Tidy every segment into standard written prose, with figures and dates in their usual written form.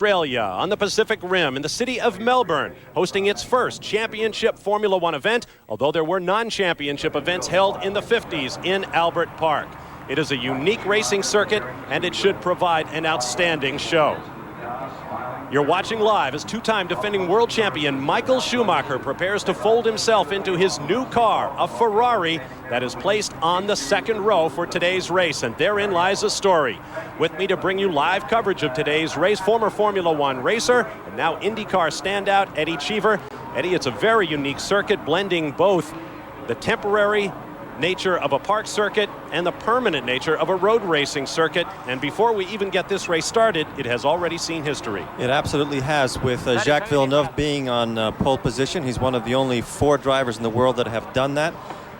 Australia on the Pacific Rim in the city of Melbourne, hosting its first championship Formula One event, although there were non-championship events held in the 50s in Albert Park. It is a unique racing circuit, and it should provide an outstanding show. You're watching live as two-time defending world champion Michael Schumacher prepares to fold himself into his new car, a Ferrari, that is placed on the second row for today's race, and therein lies a story. With me to bring you live coverage of today's race, former Formula One racer and now IndyCar standout Eddie Cheever. Eddie, it's a very unique circuit, blending both the temporary nature of a park circuit and the permanent nature of a road racing circuit. And before we even get this race started, it has already seen history. It absolutely has, with Jacques Villeneuve being on pole position. He's one of the only 4 drivers in the world that have done that.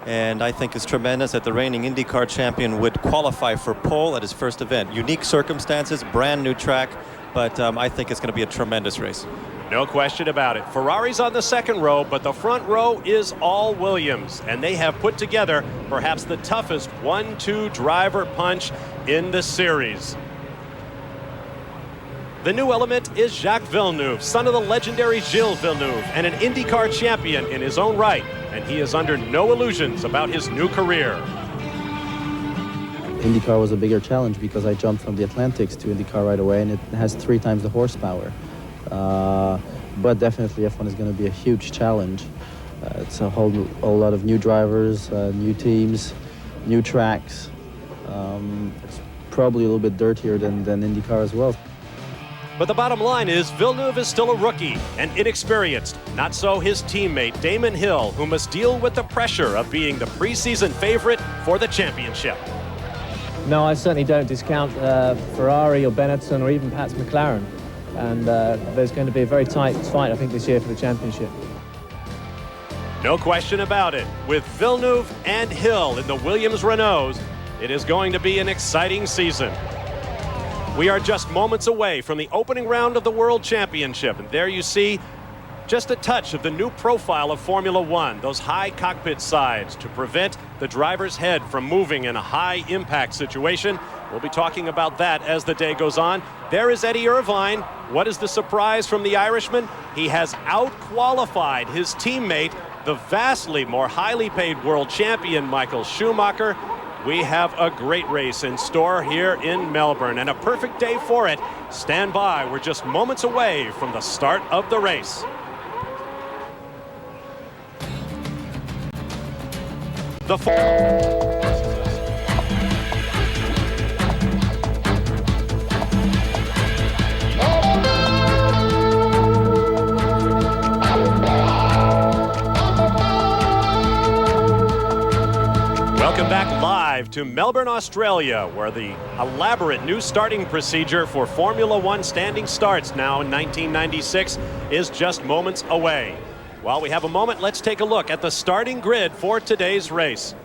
And I think it's tremendous that the reigning IndyCar champion would qualify for pole at his first event. Unique circumstances, brand new track, but I think it's going to be a tremendous race. No question about it. Ferrari's on the second row, but the front row is all Williams, and they have put together perhaps the toughest 1-2 driver punch in the series. The new element is Jacques Villeneuve, son of the legendary Gilles Villeneuve, and an IndyCar champion in his own right, and he is under no illusions about his new career. IndyCar was a bigger challenge because I jumped from the Atlantics to IndyCar right away, and it has 3 times the horsepower. But definitely F1 is going to be a huge challenge. It's a whole lot of new drivers, new teams, new tracks. It's probably a little bit dirtier than IndyCar as well. But the bottom line is Villeneuve is still a rookie and inexperienced. Not so his teammate Damon Hill, who must deal with the pressure of being the preseason favorite for the championship. No, I certainly don't discount Ferrari or Benetton or even perhaps McLaren. And there's going to be a very tight fight, I think, this year for the championship. No question about it. With Villeneuve and Hill in the Williams Renaults, it is going to be an exciting season. We are just moments away from the opening round of the World Championship, and there you see just a touch of the new profile of Formula One, those high cockpit sides to prevent the driver's head from moving in a high impact situation. We'll be talking about that as the day goes on. There is Eddie Irvine. What is the surprise from the Irishman? He has out-qualified his teammate, the vastly more highly paid world champion Michael Schumacher. We have a great race in store here in Melbourne, and a perfect day for it. Stand by. We're just moments away from the start of the race. Welcome back live to Melbourne, Australia, where the elaborate new starting procedure for Formula One standing starts now in 1996 is just moments away. While we have a moment, let's take a look at the starting grid for today's race.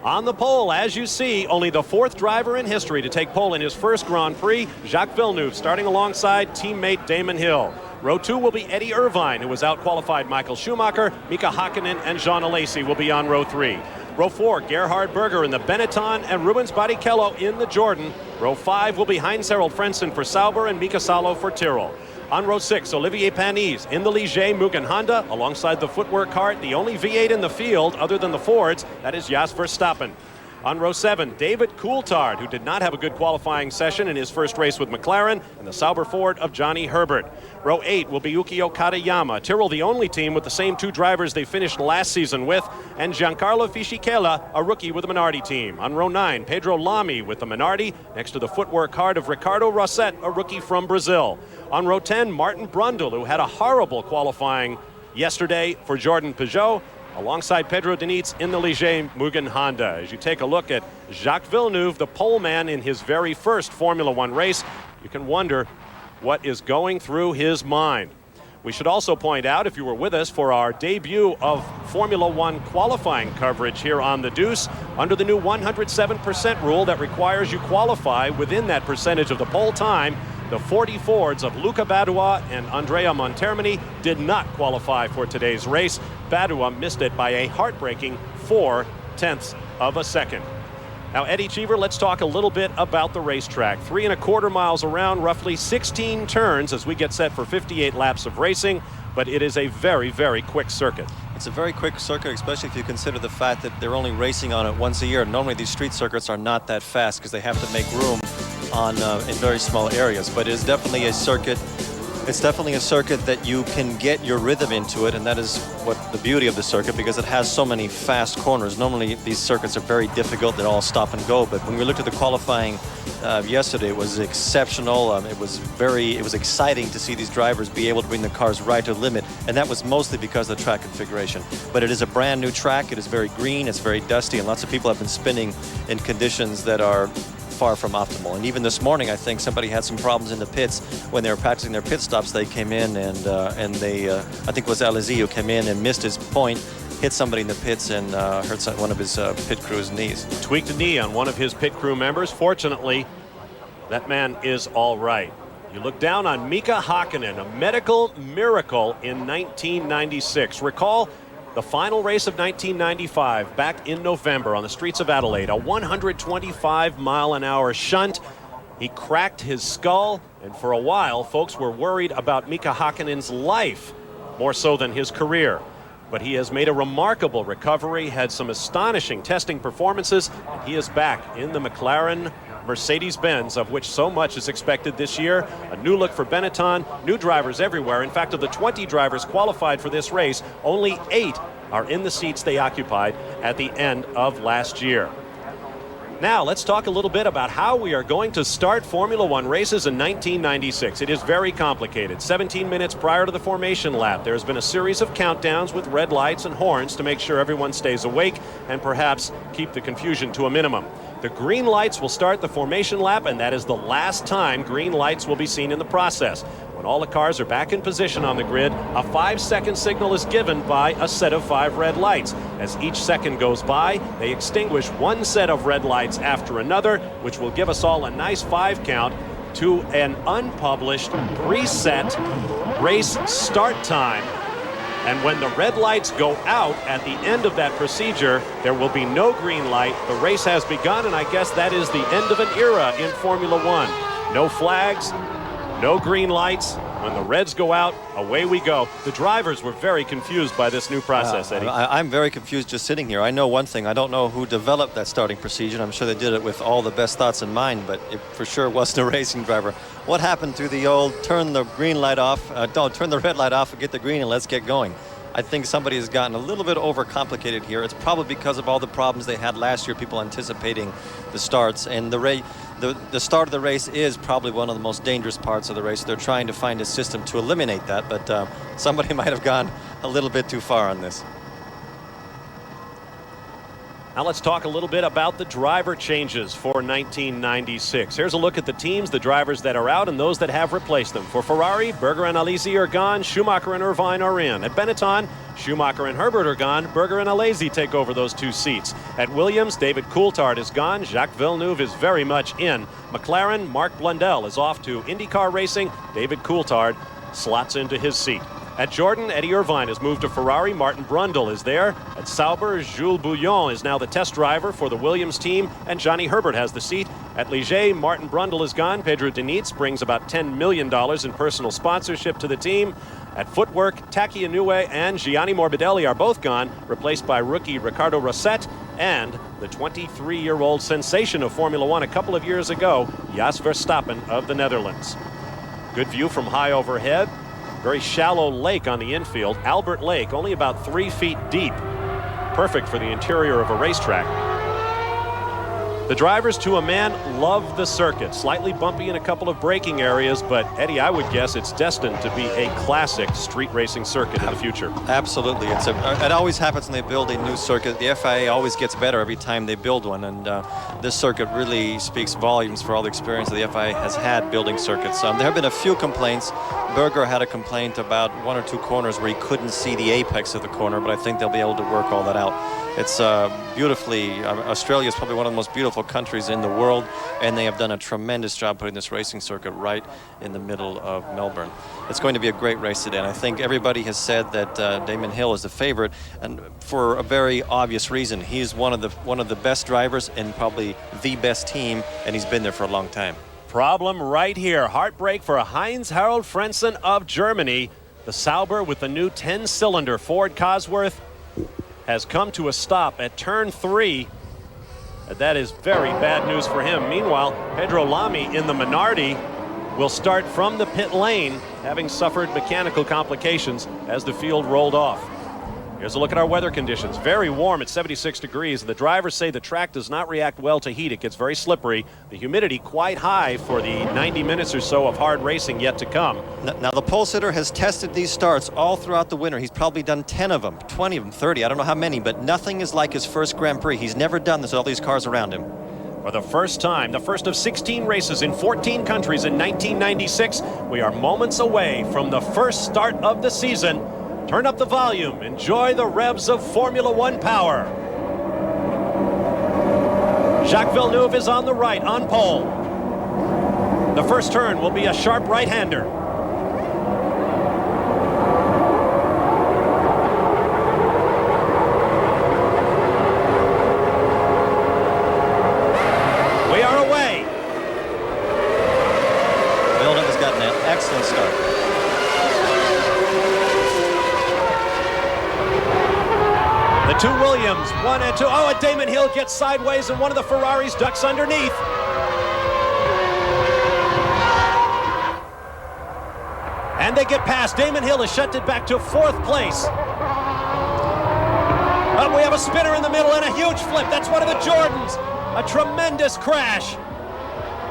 On the pole, as you see, only the 4th driver in history to take pole in his first Grand Prix, Jacques Villeneuve, starting alongside teammate Damon Hill. Row 2 will be Eddie Irvine, who has out-qualified Michael Schumacher. Mika Hakkinen and Jean Alesi will be on row 3. Row 4, Gerhard Berger in the Benetton and Rubens Barrichello in the Jordan. Row 5 will be Heinz-Harald Frentzen for Sauber and Mika Salo for Tyrrell. On row 6, Olivier Panis in the Ligier Mugen Honda, alongside the footwork cart, the only V8 in the field other than the Fords, that is Jos Verstappen. On row 7, David Coulthard, who did not have a good qualifying session in his first race with McLaren, and the Sauber Ford of Johnny Herbert. Row 8 will be Yukio Katayama. Tyrrell, the only team with the same 2 drivers they finished last season with, and Giancarlo Fisichella, a rookie with the Minardi team. On row 9, Pedro Lamy with the Minardi, next to the footwork cart of Ricardo Rosset, a rookie from Brazil. On row 10, Martin Brundle, who had a horrible qualifying yesterday for Jordan Peugeot, alongside Pedro Diniz in the Ligier Mugen Honda. As you take a look at Jacques Villeneuve, the pole man in his very first Formula One race, you can wonder what is going through his mind. We should also point out, if you were with us for our debut of Formula One qualifying coverage here on the Deuce, under the new 107% rule that requires you qualify within that percentage of the pole time, the 40 Fords of Luca Badua and Andrea Montermini did not qualify for today's race. Badua missed it by a heartbreaking 0.4 of a second. Now, Eddie Cheever, let's talk a little bit about the racetrack. 3¼ miles around, roughly 16 turns as we get set for 58 laps of racing, but it is a very, very quick circuit. It's a very quick circuit, especially if you consider the fact that they're only racing on it once a year. Normally these street circuits are not that fast because they have to make room on in very small areas, but it is definitely a circuit. It's definitely a circuit that you can get your rhythm into it, and that is what the beauty of the circuit, because it has so many fast corners. Normally these circuits are very difficult, they're all stop and go, but when we looked at the qualifying yesterday, it was exceptional. It was exciting to see these drivers be able to bring the cars right to the limit, and that was mostly because of the track configuration. But it is a brand new track, it is very green, it's very dusty, and lots of people have been spinning in conditions that are far from optimal. And even this morning, I think somebody had some problems in the pits when they were practicing their pit stops. They came in and they, I think it was Alizé who came in and missed his point, hit somebody in the pits and hurt one of his pit crew's knees. Tweaked a knee on one of his pit crew members. Fortunately, that man is all right. You look down on Mika Hakkinen, a medical miracle in 1996. Recall the final race of 1995 back in November on the streets of Adelaide, a 125-mile-an-hour shunt. He cracked his skull, and for a while, folks were worried about Mika Hakkinen's life, more so than his career. But he has made a remarkable recovery, had some astonishing testing performances, and he is back in the McLaren Mercedes-Benz, of which so much is expected this year. A new look for Benetton, new drivers everywhere. In fact, of the 20 drivers qualified for this race, only 8 are in the seats they occupied at the end of last year. Now, let's talk a little bit about how we are going to start Formula One races in 1996. It is very complicated. 17 minutes prior to the formation lap, there's been a series of countdowns with red lights and horns to make sure everyone stays awake and perhaps keep the confusion to a minimum. The green lights will start the formation lap, and that is the last time green lights will be seen in the process. When all the cars are back in position on the grid, a 5-second signal is given by a set of 5 red lights. As each second goes by, they extinguish one set of red lights after another, which will give us all a nice 5 count to an unpublished preset race start time. And when the red lights go out at the end of that procedure, there will be no green light. The race has begun, and I guess that is the end of an era in Formula One. No flags, no green lights. When the reds go out, away we go. The drivers were very confused by this new process, Eddie. I'm very confused just sitting here. I know one thing. I don't know who developed that starting procedure. I'm sure they did it with all the best thoughts in mind, but it for sure wasn't a racing driver. What happened to the old turn the green light off, turn the red light off and get the green and let's get going? I think somebody has gotten a little bit overcomplicated here. It's probably because of all the problems they had last year, people anticipating the starts. And the start of the race is probably one of the most dangerous parts of the race. They're trying to find a system to eliminate that, but somebody might have gone a little bit too far on this. Now let's talk a little bit about the driver changes for 1996. Here's a look at the teams, the drivers that are out, and those that have replaced them. For Ferrari, Berger and Alesi are gone, Schumacher and Irvine are in. At Benetton, Schumacher and Herbert are gone, Berger and Alesi take over those 2 seats. At Williams, David Coulthard is gone, Jacques Villeneuve is very much in. McLaren, Mark Blundell is off to IndyCar Racing, David Coulthard slots into his seat. At Jordan, Eddie Irvine has moved to Ferrari. Martin Brundle is there. At Sauber, Jules Bouillon is now the test driver for the Williams team, and Johnny Herbert has the seat. At Ligier, Martin Brundle is gone. Pedro Diniz brings about $10 million in personal sponsorship to the team. At Footwork, Taki Inoue and Gianni Morbidelli are both gone, replaced by rookie Ricardo Rosset and the 23-year-old sensation of Formula One a couple of years ago, Jos Verstappen of the Netherlands. Good view from high overhead. Very shallow lake on the infield. Albert Lake, only about 3 feet deep. Perfect for the interior of a racetrack. The drivers, to a man, love the circuit. Slightly bumpy in a couple of braking areas, but Eddie, I would guess it's destined to be a classic street racing circuit in the future. Absolutely. It always happens when they build a new circuit. The FIA always gets better every time they build one, and this circuit really speaks volumes for all the experience that the FIA has had building circuits. There have been a few complaints. Berger had a complaint about 1 or 2 corners where he couldn't see the apex of the corner, but I think they'll be able to work all that out. It's beautifully, Australia is probably one of the most beautiful beautiful countries in the world, and they have done a tremendous job putting this racing circuit right in the middle of Melbourne. It's going to be a great race today, and I think everybody has said that Damon Hill is the favorite, and for a very obvious reason. He's one of the best drivers and probably the best team, and he's been there for a long time. Problem right here. Heartbreak for Heinz-Harald Frentzen of Germany. The Sauber with the new 10-cylinder Ford Cosworth has come to a stop at turn 3. And that is very bad news for him. Meanwhile, Pedro Lamy in the Minardi will start from the pit lane, having suffered mechanical complications as the field rolled off. Here's a look at our weather conditions. Very warm at 76 degrees. The drivers say the track does not react well to heat. It gets very slippery. The humidity quite high for the 90 minutes or so of hard racing yet to come. Now the pole sitter has tested these starts all throughout the winter. He's probably done 10 of them, 20 of them, 30, I don't know how many, but nothing is like his first Grand Prix. He's never done this with all these cars around him. For the first time, the first of 16 races in 14 countries in 1996, we are moments away from the first start of the season. Turn up the volume. Enjoy the revs of Formula One power. Jacques Villeneuve is on the right, on pole. The first turn will be a sharp right-hander. We are away. Villeneuve has gotten an excellent start. The two Williams, 1 and 2. Oh, and Damon Hill gets sideways and one of the Ferraris ducks underneath. And they get past. Damon Hill has shunted back to 4th place. Oh, we have a spinner in the middle and a huge flip. That's one of the Jordans. A tremendous crash.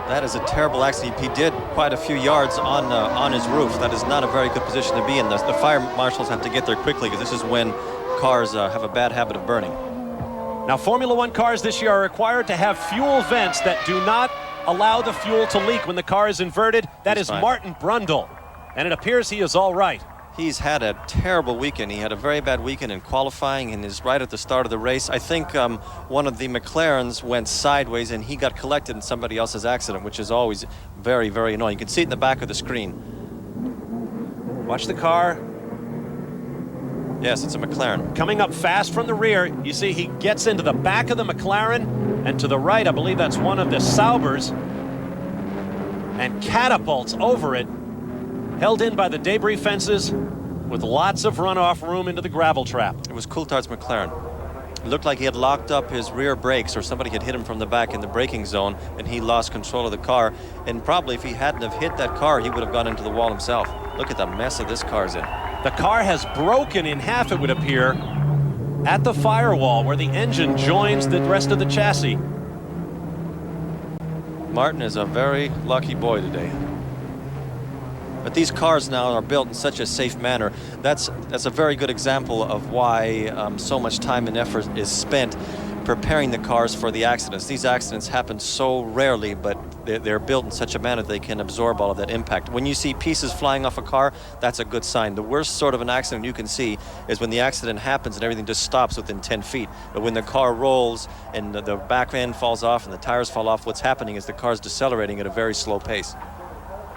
That is a terrible accident. He did quite a few yards on his roof. That is not a very good position to be in. The fire marshals have to get there quickly because this is when cars have a bad habit of burning. Now, Formula One cars this year are required to have fuel vents that do not allow the fuel to leak when the car is inverted. That is fine. Martin Brundle, and it appears he is all right. He's had a terrible weekend. He had a very bad weekend in qualifying and is right at the start of the race. I think one of the McLarens went sideways and he got collected in somebody else's accident, which is always very, very annoying. You can see it in the back of the screen. Watch the car. Yes, it's a McLaren. Coming up fast from the rear, you see he gets into the back of the McLaren, and to the right, I believe that's one of the Saubers, and catapults over it, held in by the debris fences with lots of runoff room into the gravel trap. It was Coulthard's McLaren. It looked like he had locked up his rear brakes, or somebody had hit him from the back in the braking zone, and he lost control of the car. And probably if he hadn't have hit that car, he would have gone into the wall himself. Look at the mess that this car's in. The car has broken in half, it would appear, at the firewall where the engine joins the rest of the chassis. Martin is a very lucky boy today. But these cars now are built in such a safe manner. That's a very good example of why so much time and effort is spent preparing the cars for the accidents. These accidents happen so rarely, but they're built in such a manner they can absorb all of that impact. When you see pieces flying off a car, that's a good sign. The worst sort of an accident you can see is when the accident happens and everything just stops within 10 feet. But when the car rolls and the back end falls off and the tires fall off, what's happening is the car's decelerating at a very slow pace.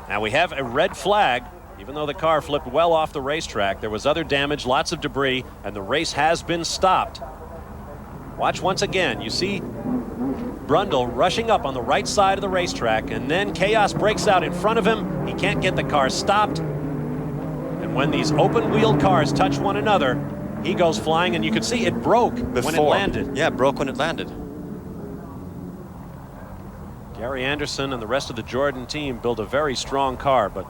Now we have a red flag. Even though the car flipped well off the racetrack, there was other damage, lots of debris, and the race has been stopped. Watch once again. You see Brundle rushing up on the right side of the racetrack, and then chaos breaks out in front of him. He can't get the car stopped. And when these open-wheel cars touch one another, he goes flying, and you can see it broke when it landed. Yeah, it broke when it landed. Gary Anderson and the rest of the Jordan team built a very strong car, but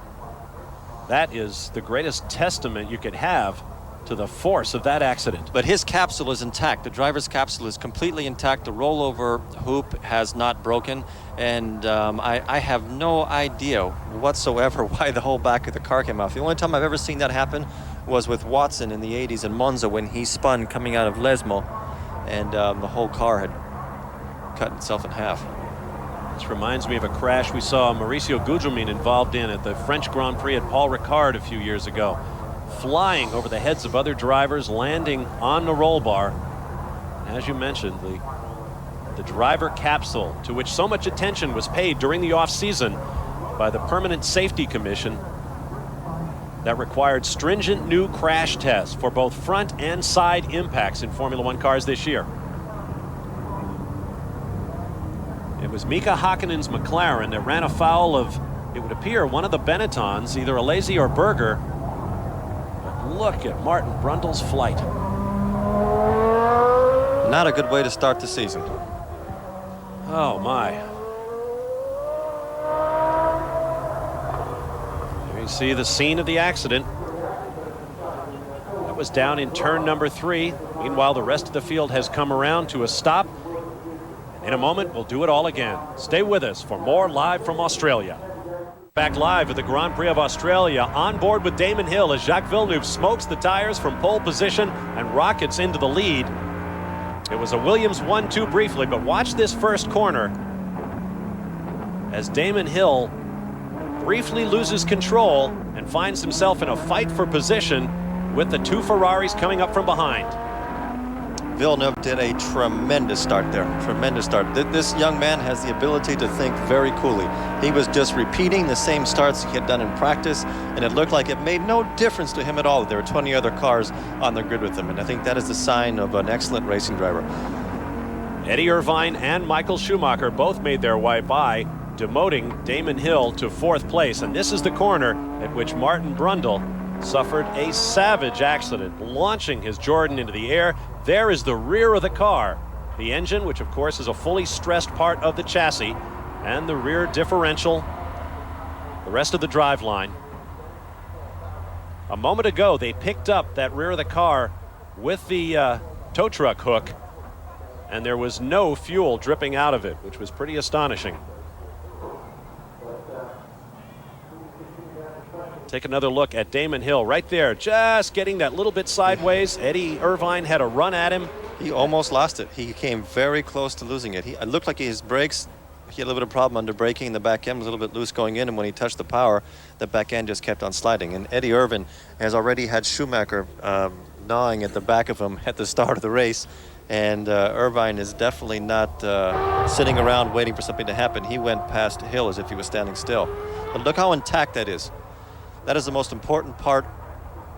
that is the greatest testament you could have to the force of that accident. But his capsule is intact. The driver's capsule is completely intact. The rollover hoop has not broken, and I have no idea whatsoever why the whole back of the car came off. The only time I've ever seen that happen was with Watson in the 80s in Monza when he spun coming out of Lesmo, and the whole car had cut itself in half. This reminds me of a crash we saw Mauricio Gugelmin involved in at the French Grand Prix at Paul Ricard a few years ago. Flying over the heads of other drivers, landing on the roll bar. As you mentioned, the the driver capsule, to which so much attention was paid during the off-season by the Permanent Safety Commission that required stringent new crash tests for both front and side impacts in Formula One cars this year. It was Mika Hakkinen's McLaren that ran afoul of, it would appear, one of the Benettons, either Alesi or Berger. But look at Martin Brundle's flight. Not a good way to start the season. Oh my. Here you see the scene of the accident. That was down in turn number 3. Meanwhile, the rest of the field has come around to a stop. In a moment, we'll do it all again. Stay with us for more Live from Australia. Back live at the Grand Prix of Australia, on board with Damon Hill as Jacques Villeneuve smokes the tires from pole position and rockets into the lead. It was a Williams 1-2 briefly, but watch this first corner as Damon Hill briefly loses control and finds himself in a fight for position with the 2 Ferraris coming up from behind. Villeneuve did a tremendous start there. Tremendous start. This young man has the ability to think very coolly. He was just repeating the same starts he had done in practice, and it looked like it made no difference to him at all. There were 20 other cars on the grid with him, and I think that is the sign of an excellent racing driver. Eddie Irvine and Michael Schumacher both made their way by, demoting Damon Hill to 4th place, and this is the corner at which Martin Brundle suffered a savage accident, launching his Jordan into the air. There is the rear of the car, the engine, which of course is a fully stressed part of the chassis, and the rear differential, the rest of the driveline. A moment ago, they picked up that rear of the car with the tow truck hook, and there was no fuel dripping out of it, which was pretty astonishing. Take another look at Damon Hill right there, just getting that little bit sideways. Eddie Irvine had a run at him. He almost lost it. He came very close to losing it. It looked like his brakes, he had a little bit of problem under braking. The back end was a little bit loose going in, and when he touched the power, the back end just kept on sliding. And Eddie Irvine has already had Schumacher gnawing at the back of him at the start of the race. And Irvine is definitely not sitting around waiting for something to happen. He went past Hill as if he was standing still. But look how intact that is. That is the most important part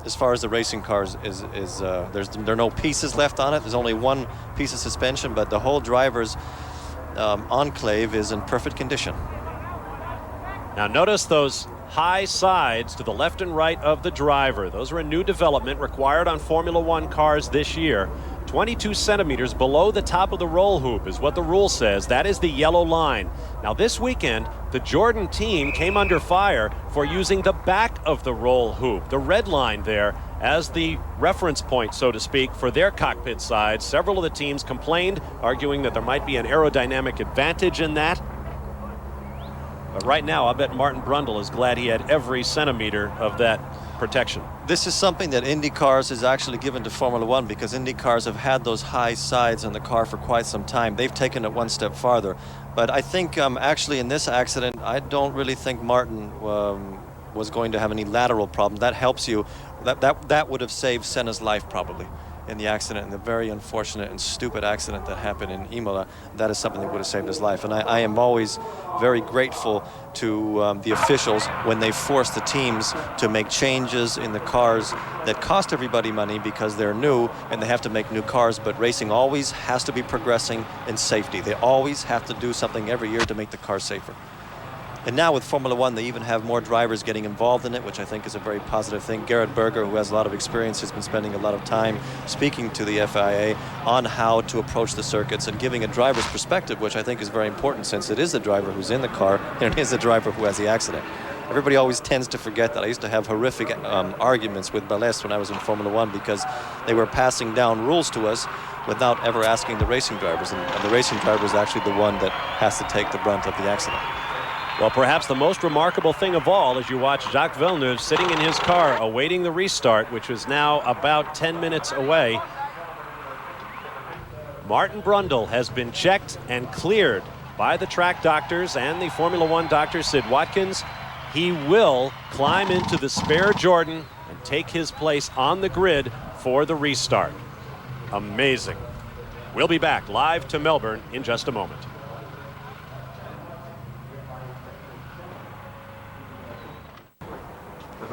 as far as the racing cars there are no pieces left on it. There's only one piece of suspension, but the whole driver's enclave is in perfect condition. Now notice those high sides to the left and right of the driver. Those are a new development required on Formula One cars this year. 22 centimeters below the top of the roll hoop is what the rule says. That is the yellow line. Now this weekend, the Jordan team came under fire for using the back of the roll hoop, the red line there, as the reference point, so to speak, for their cockpit sides. Several of the teams complained, arguing that there might be an aerodynamic advantage in that. But right now, I bet Martin Brundle is glad he had every centimeter of that protection. This is something that Indy cars is actually given to Formula One, because Indy cars have had those high sides on the car for quite some time. They've taken it one step farther. But I think actually in this accident, I don't really think Martin was going to have any lateral problems. That helps you. That would have saved Senna's life probably in the accident, in the very unfortunate and stupid accident that happened in Imola. That is something that would have saved his life. And I am always very grateful to the officials when they force the teams to make changes in the cars that cost everybody money because they're new and they have to make new cars. But racing always has to be progressing in safety. They always have to do something every year to make the car safer. And now with Formula One, they even have more drivers getting involved in it, which I think is a very positive thing. Gerrit Berger, who has a lot of experience, has been spending a lot of time speaking to the FIA on how to approach the circuits and giving a driver's perspective, which I think is very important, since it is the driver who's in the car and it is the driver who has the accident. Everybody always tends to forget that. I used to have horrific arguments with Balest when I was in Formula One, because they were passing down rules to us without ever asking the racing drivers, and the racing driver is actually the one that has to take the brunt of the accident. Well, perhaps the most remarkable thing of all, as you watch Jacques Villeneuve sitting in his car awaiting the restart, which is now about 10 minutes away. Martin Brundle has been checked and cleared by the track doctors and the Formula One doctor, Sid Watkins. He will climb into the spare Jordan and take his place on the grid for the restart. Amazing. We'll be back live to Melbourne in just a moment.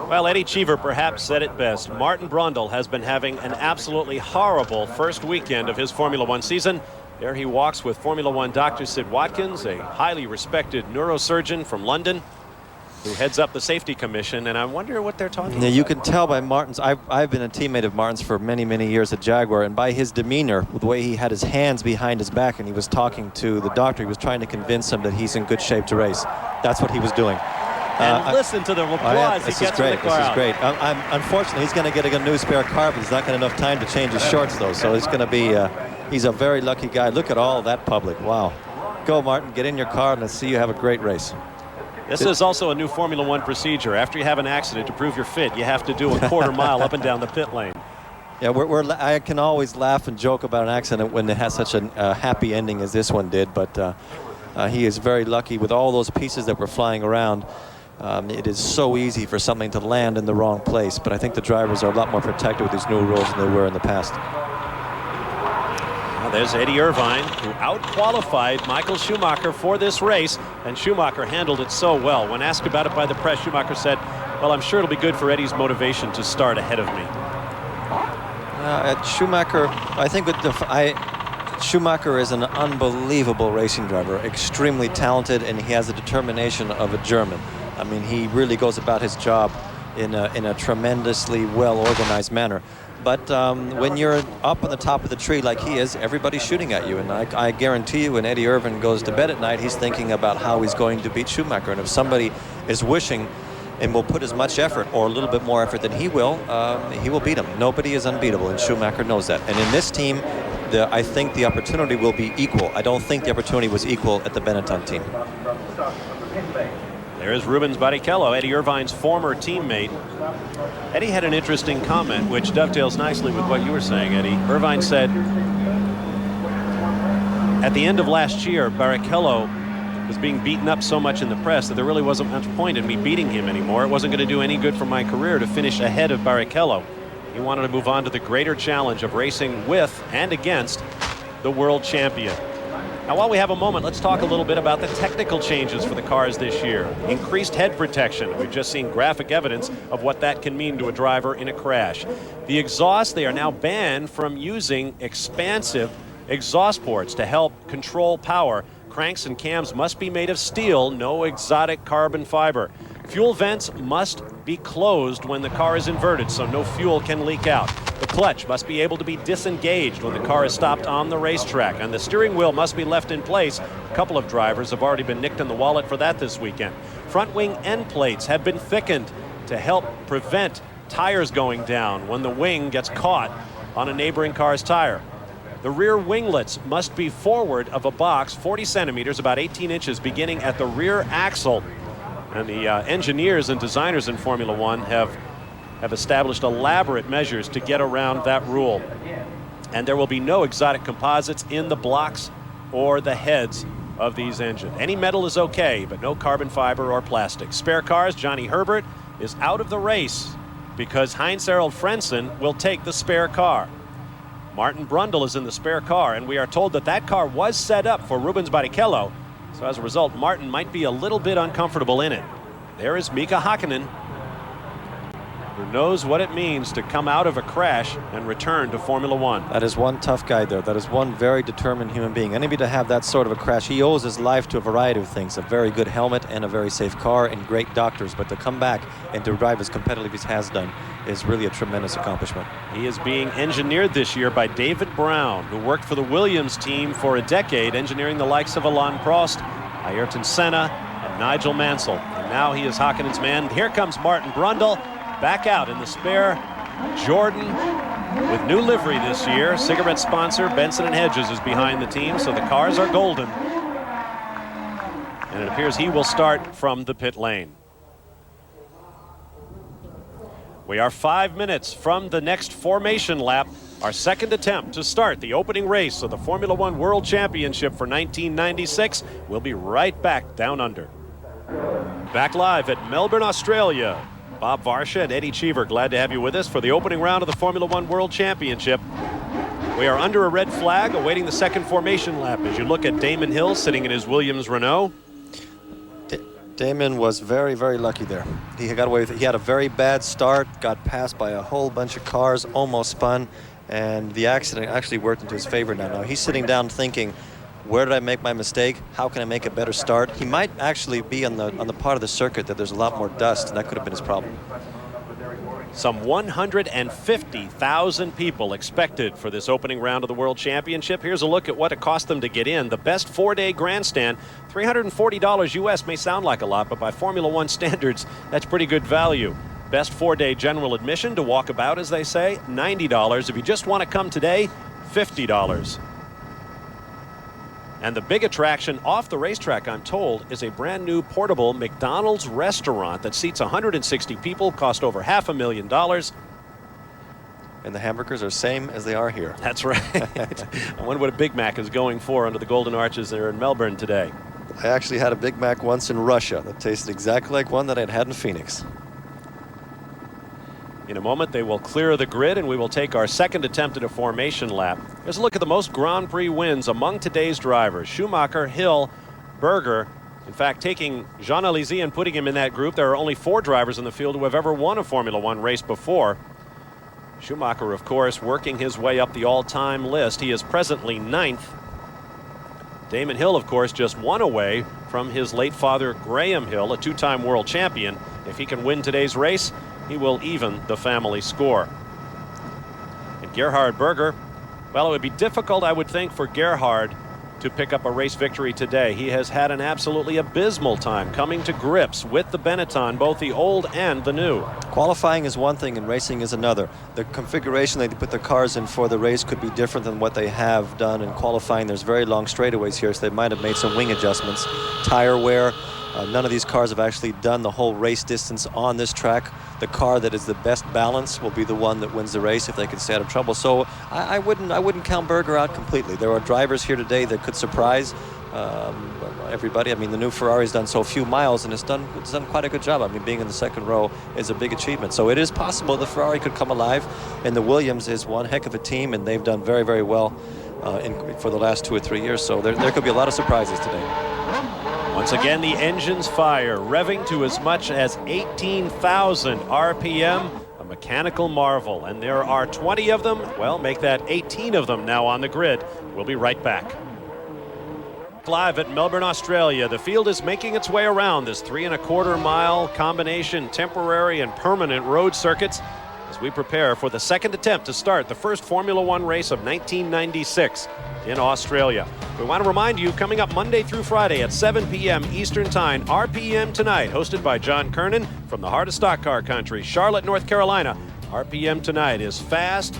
Well, Eddie Cheever perhaps said it best. Martin Brundle has been having an absolutely horrible first weekend of his Formula One season. There he walks with Formula One Dr. Sid Watkins, a highly respected neurosurgeon from London who heads up the safety commission, and I wonder what they're talking about. You can tell by Martin's, I've been a teammate of Martin's for many, many years at Jaguar, and by his demeanor, the way he had his hands behind his back and he was talking to the doctor, he was trying to convince him that he's in good shape to race. That's what he was doing. And listen to the applause he gets from the crowd. This is great. Unfortunately, he's going to get a new spare car, but he's not going to have enough time to change his shorts, though. So it's going to be, he's a very lucky guy. Look at all that public. Wow. Go, Martin. Get in your car, and let's see you have a great race. This is also a new Formula One procedure. After you have an accident, to prove you're fit, you have to do a quarter mile up and down the pit lane. Yeah, I can always laugh and joke about an accident when it has such a happy ending as this one did, but he is very lucky with all those pieces that were flying around. It is so easy for something to land in the wrong place, but I think the drivers are a lot more protected with these new rules than they were in the past. Well, there's Eddie Irvine, who out-qualified Michael Schumacher for this race, and Schumacher handled it so well. When asked about it by the press, Schumacher said, well, I'm sure it'll be good for Eddie's motivation to start ahead of me. Schumacher, I think Schumacher is an unbelievable racing driver, extremely talented, and he has the determination of a German. I mean, he really goes about his job in a tremendously well-organized manner. But when you're up on the top of the tree like he is, everybody's shooting at you. And I guarantee you when Eddie Irvine goes to bed at night, he's thinking about how he's going to beat Schumacher. And if somebody is wishing and will put as much effort or a little bit more effort than he will beat him. Nobody is unbeatable, and Schumacher knows that. And in this team, I think the opportunity will be equal. I don't think the opportunity was equal at the Benetton team. There is Rubens Barrichello, Eddie Irvine's former teammate. Eddie had an interesting comment, which dovetails nicely with what you were saying, Eddie. Irvine said, at the end of last year, Barrichello was being beaten up so much in the press that there really wasn't much point in me beating him anymore. It wasn't going to do any good for my career to finish ahead of Barrichello. He wanted to move on to the greater challenge of racing with and against the world champion. Now, while we have a moment, let's talk a little bit about the technical changes for the cars this year. Increased head protection. We've just seen graphic evidence of what that can mean to a driver in a crash. The exhaust, they are now banned from using expansive exhaust ports to help control power. Cranks and cams must be made of steel, no exotic carbon fiber. Fuel vents must be closed when the car is inverted, so no fuel can leak out. The clutch must be able to be disengaged when the car is stopped on the racetrack, and the steering wheel must be left in place. A couple of drivers have already been nicked in the wallet for that this weekend. Front wing end plates have been thickened to help prevent tires going down when the wing gets caught on a neighboring car's tire. The rear winglets must be forward of a box 40 centimeters, about 18 inches, beginning at the rear axle. And the engineers and designers in Formula One have established elaborate measures to get around that rule. And there will be no exotic composites in the blocks or the heads of these engines. Any metal is okay, but no carbon fiber or plastic. Spare cars, Johnny Herbert is out of the race because Heinz-Harald Frentzen will take the spare car. Martin Brundle is in the spare car, and we are told that that car was set up for Rubens Barrichello. So as a result, Martin might be a little bit uncomfortable in it. There is Mika Hakkinen, who knows what it means to come out of a crash and return to Formula One. That is one tough guy there. That is one very determined human being. Anybody to have that sort of a crash, he owes his life to a variety of things. A very good helmet and a very safe car and great doctors. But to come back and to drive as competitively as he has done is really a tremendous accomplishment. He is being engineered this year by David Brown, who worked for the Williams team for a decade, engineering the likes of Alain Prost, Ayrton Senna, and Nigel Mansell. And now he is Hakkinen's man. Here comes Martin Brundle, back out in the spare Jordan with new livery this year. Cigarette sponsor Benson & Hedges is behind the team, so the cars are golden. And it appears he will start from the pit lane. We are 5 minutes from the next formation lap, our second attempt to start the opening race of the Formula One World Championship for 1996. We'll be right back down under. Back live at Melbourne, Australia. Bob Varsha and Eddie Cheever, glad to have you with us for the opening round of the Formula One World Championship. We are under a red flag awaiting the second formation lap as you look at Damon Hill sitting in his Williams Renault. Damon was very, very lucky there. He got away with it. He had a very bad start, got passed by a whole bunch of cars, almost spun, and the accident actually worked into his favor now. Now he's sitting down thinking, where did I make my mistake? How can I make a better start? He might actually be on the part of the circuit that there's a lot more dust, and that could have been his problem. Some 150,000 people expected for this opening round of the World Championship. Here's a look at what it cost them to get in. The best four-day grandstand, $340 US, may sound like a lot, but by Formula One standards, that's pretty good value. Best four-day general admission to walk about, as they say, $90. If you just want to come today, $50. And the big attraction off the racetrack, I'm told, is a brand new portable McDonald's restaurant that seats 160 people, cost over $500,000. And the hamburgers are same as they are here. That's right. I wonder what a Big Mac is going for under the Golden Arches there in Melbourne today. I actually had a Big Mac once in Russia that tasted exactly like one that I'd had in Phoenix. In a moment, they will clear the grid, and we will take our second attempt at a formation lap. Here's a look at the most Grand Prix wins among today's drivers. Schumacher, Hill, Berger. In fact, taking Jean Alesi and putting him in that group, there are only 4 drivers in the field who have ever won a Formula One race before. Schumacher, of course, working his way up the all-time list. He is presently 9th. Damon Hill, of course, just 1 away from his late father, Graham Hill, a 2-time world champion. If he can win today's race, he will even the family score. And Gerhard Berger, well, it would be difficult, I would think, for Gerhard to pick up a race victory today. He has had an absolutely abysmal time coming to grips with the Benetton, both the old and the new. Qualifying is one thing and racing is another. The configuration they put the cars in for the race could be different than what they have done in qualifying. There's very long straightaways here, so they might have made some wing adjustments. Tire wear. None of these cars have actually done the whole race distance on this track. The car that is the best balance will be the one that wins the race if they can stay out of trouble. So I wouldn't count Berger out completely. There are drivers here today that could surprise everybody. I mean, the new Ferrari's done so few miles, and it's done quite a good job. I mean, being in the second row is a big achievement. So it is possible the Ferrari could come alive, and the Williams is one heck of a team, and they've done very, very well for the last 2 or 3 years. So there could be a lot of surprises today. Once again, the engines fire, revving to as much as 18,000 RPM, a mechanical marvel. And there are 20 of them. Well, make that 18 of them now on the grid. We'll be right back. Live at Melbourne, Australia, the field is making its way around this 3¼ mile combination temporary and permanent road circuits as we prepare for the second attempt to start the first Formula One race of 1996 in Australia. We want to remind you, coming up Monday through Friday at 7 p.m. Eastern Time, RPM Tonight, hosted by John Kernan from the heart of stock car country, Charlotte, North Carolina. RPM Tonight is fast.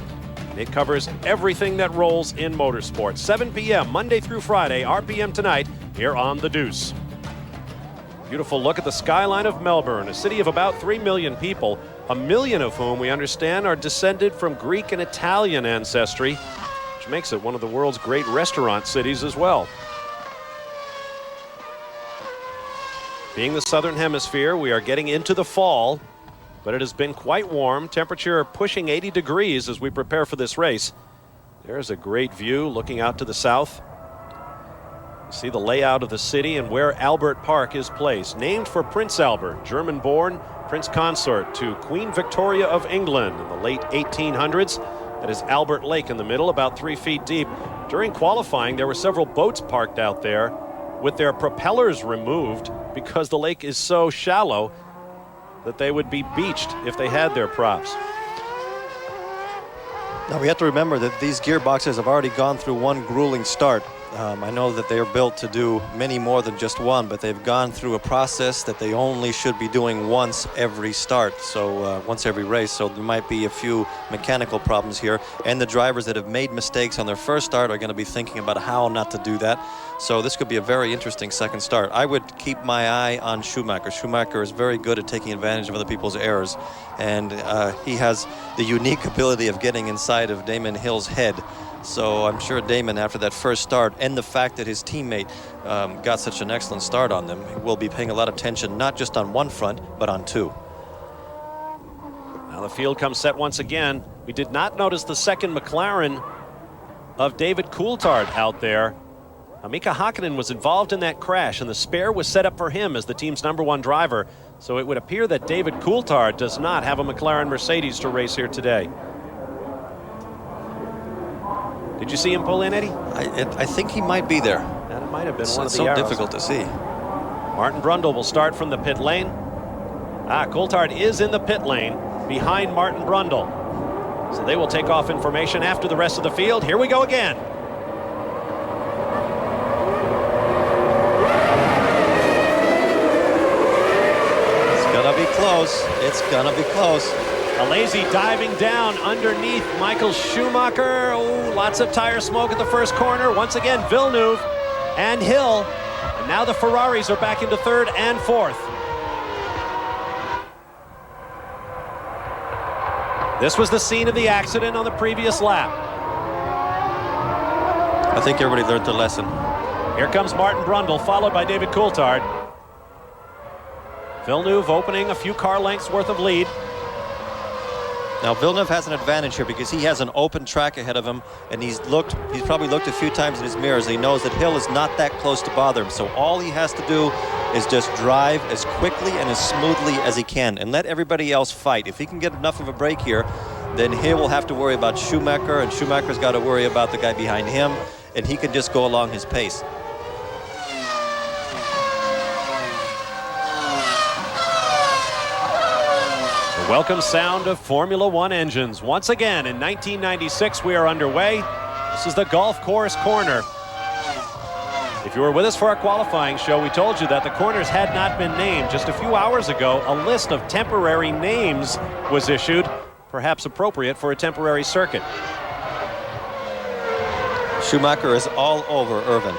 It covers everything that rolls in motorsports. 7 p.m. Monday through Friday, RPM Tonight, here on The Deuce. Beautiful look at the skyline of Melbourne, a city of about 3 million people, 1 million of whom we understand are descended from Greek and Italian ancestry, which makes it one of the world's great restaurant cities as well. Being the southern hemisphere, we are getting into the fall, but it has been quite warm. Temperature pushing 80 degrees as we prepare for this race. There's a great view looking out to the south. You see the layout of the city and where Albert Park is placed. Named for Prince Albert, German-born Prince Consort to Queen Victoria of England in the late 1800s. That is Albert Lake in the middle, about 3 feet deep. During qualifying, there were several boats parked out there with their propellers removed because the lake is so shallow that they would be beached if they had their props. Now we have to remember that these gearboxes have already gone through one grueling start. I know that they are built to do many more than just one, but they've gone through a process that they only should be doing once every start, so once every race. So there might be a few mechanical problems here, and the drivers that have made mistakes on their first start are going to be thinking about how not to do that. So this could be a very interesting second start. I would keep my eye on Schumacher. Schumacher is very good at taking advantage of other people's errors, and he has the unique ability of getting inside of Damon Hill's head. So I'm sure Damon, after that first start, and the fact that his teammate got such an excellent start on them, will be paying a lot of attention, not just on one front, but on two. Now the field comes set once again. We did not notice the second McLaren of David Coulthard out there. Mika Hakkinen was involved in that crash, and the spare was set up for him as the team's #1 driver. So it would appear that David Coulthard does not have a McLaren Mercedes to race here today. Did you see him pull in, Eddie? I think he might be there. That might have been one of the so arrows. difficult to see. Martin Brundle will start from the pit lane. Coulthard is in the pit lane behind Martin Brundle. So they will take off information after the rest of the field. Here we go again. It's gonna be close. It's gonna be close. Alesi diving down underneath Michael Schumacher. Oh, lots of tire smoke at the first corner. Once again, Villeneuve and Hill. And now the Ferraris are back into third and fourth. This was the scene of the accident on the previous lap. I think everybody learned their lesson. Here comes Martin Brundle, followed by David Coulthard. Villeneuve opening a few car lengths worth of lead. Now Villeneuve has an advantage here because he has an open track ahead of him, and he's probably looked a few times in his mirrors. He knows that Hill is not that close to bother him, so all he has to do is just drive as quickly and as smoothly as he can and let everybody else fight. If he can get enough of a break here, then Hill will have to worry about Schumacher, and Schumacher's got to worry about the guy behind him, and he can just go along his pace. The welcome sound of Formula One engines. Once again, in 1996, we are underway. This is the golf course corner. If you were with us for our qualifying show, we told you that the corners had not been named. Just a few hours ago, a list of temporary names was issued, perhaps appropriate for a temporary circuit. Schumacher is all over Irvine.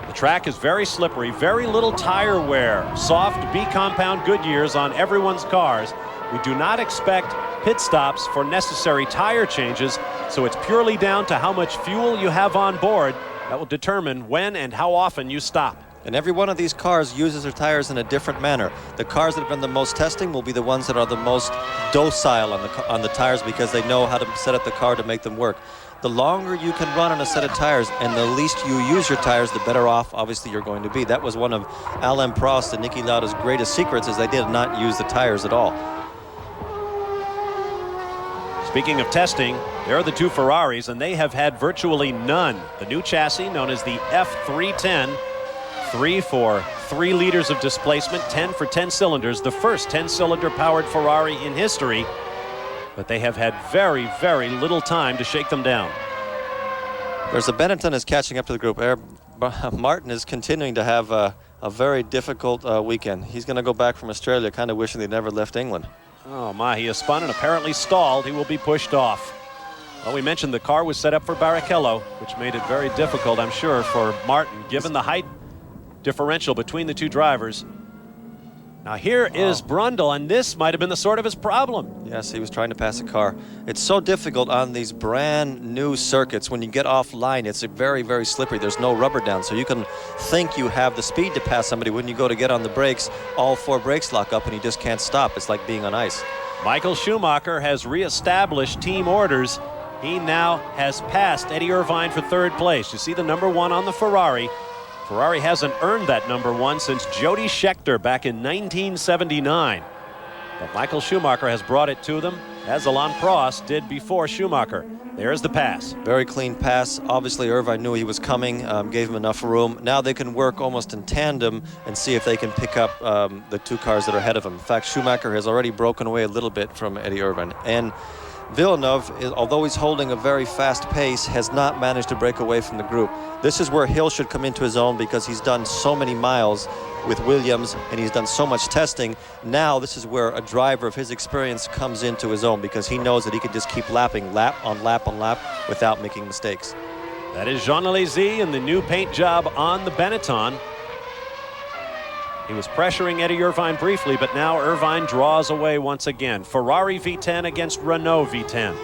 The track is very slippery, very little tire wear. Soft B-compound Goodyears on everyone's cars. We do not expect pit stops for necessary tire changes, so it's purely down to how much fuel you have on board. That will determine when and how often you stop. And every one of these cars uses their tires in a different manner. The cars that have done the most testing will be the ones that are the most docile on the tires because they know how to set up the car to make them work. The longer you can run on a set of tires and the least you use your tires, the better off obviously you're going to be. That was one of Alain Prost and Niki Lauda's greatest secrets, is they did not use the tires at all. Speaking of testing, there are the two Ferraris, and they have had virtually none. The new chassis, known as the F310, 3 for 3 liters of displacement, 10 for 10 cylinders, the first 10-cylinder powered Ferrari in history. But they have had very, very little time to shake them down. There's a Benetton is catching up to the group. Martin is continuing to have a very difficult weekend. He's going to go back from Australia kind of wishing they never left England. Oh my, he has spun and apparently stalled. He will be pushed off. Well, we mentioned the car was set up for Barrichello, which made it very difficult, I'm sure, for Martin, given the height differential between the two drivers. Now here is Brundle, and this might have been the sort of his problem. Yes, he was trying to pass a car. It's so difficult on these brand new circuits. When you get offline, it's very, very slippery. There's no rubber down, so you can think you have the speed to pass somebody. When you go to get on the brakes, all 4 brakes lock up and you just can't stop. It's like being on ice. Michael Schumacher has reestablished team orders. He now has passed Eddie Irvine for 3rd place. You see the number 1 on the Ferrari. Ferrari hasn't earned that number 1 since Jody Scheckter back in 1979. But Michael Schumacher has brought it to them, as Alain Prost did before Schumacher. There's the pass. Very clean pass. Obviously, Irvine knew he was coming, gave him enough room. Now they can work almost in tandem and see if they can pick up the 2 cars that are ahead of him. In fact, Schumacher has already broken away a little bit from Eddie Irvine. And Villeneuve, although he's holding a very fast pace, has not managed to break away from the group. This is where Hill should come into his own because he's done so many miles with Williams and he's done so much testing. Now this is where a driver of his experience comes into his own because he knows that he can just keep lapping lap on lap on lap without making mistakes. That is Jean Alesi and the new paint job on the Benetton. He was pressuring Eddie Irvine briefly, but now Irvine draws away once again. Ferrari V10 against Renault V10.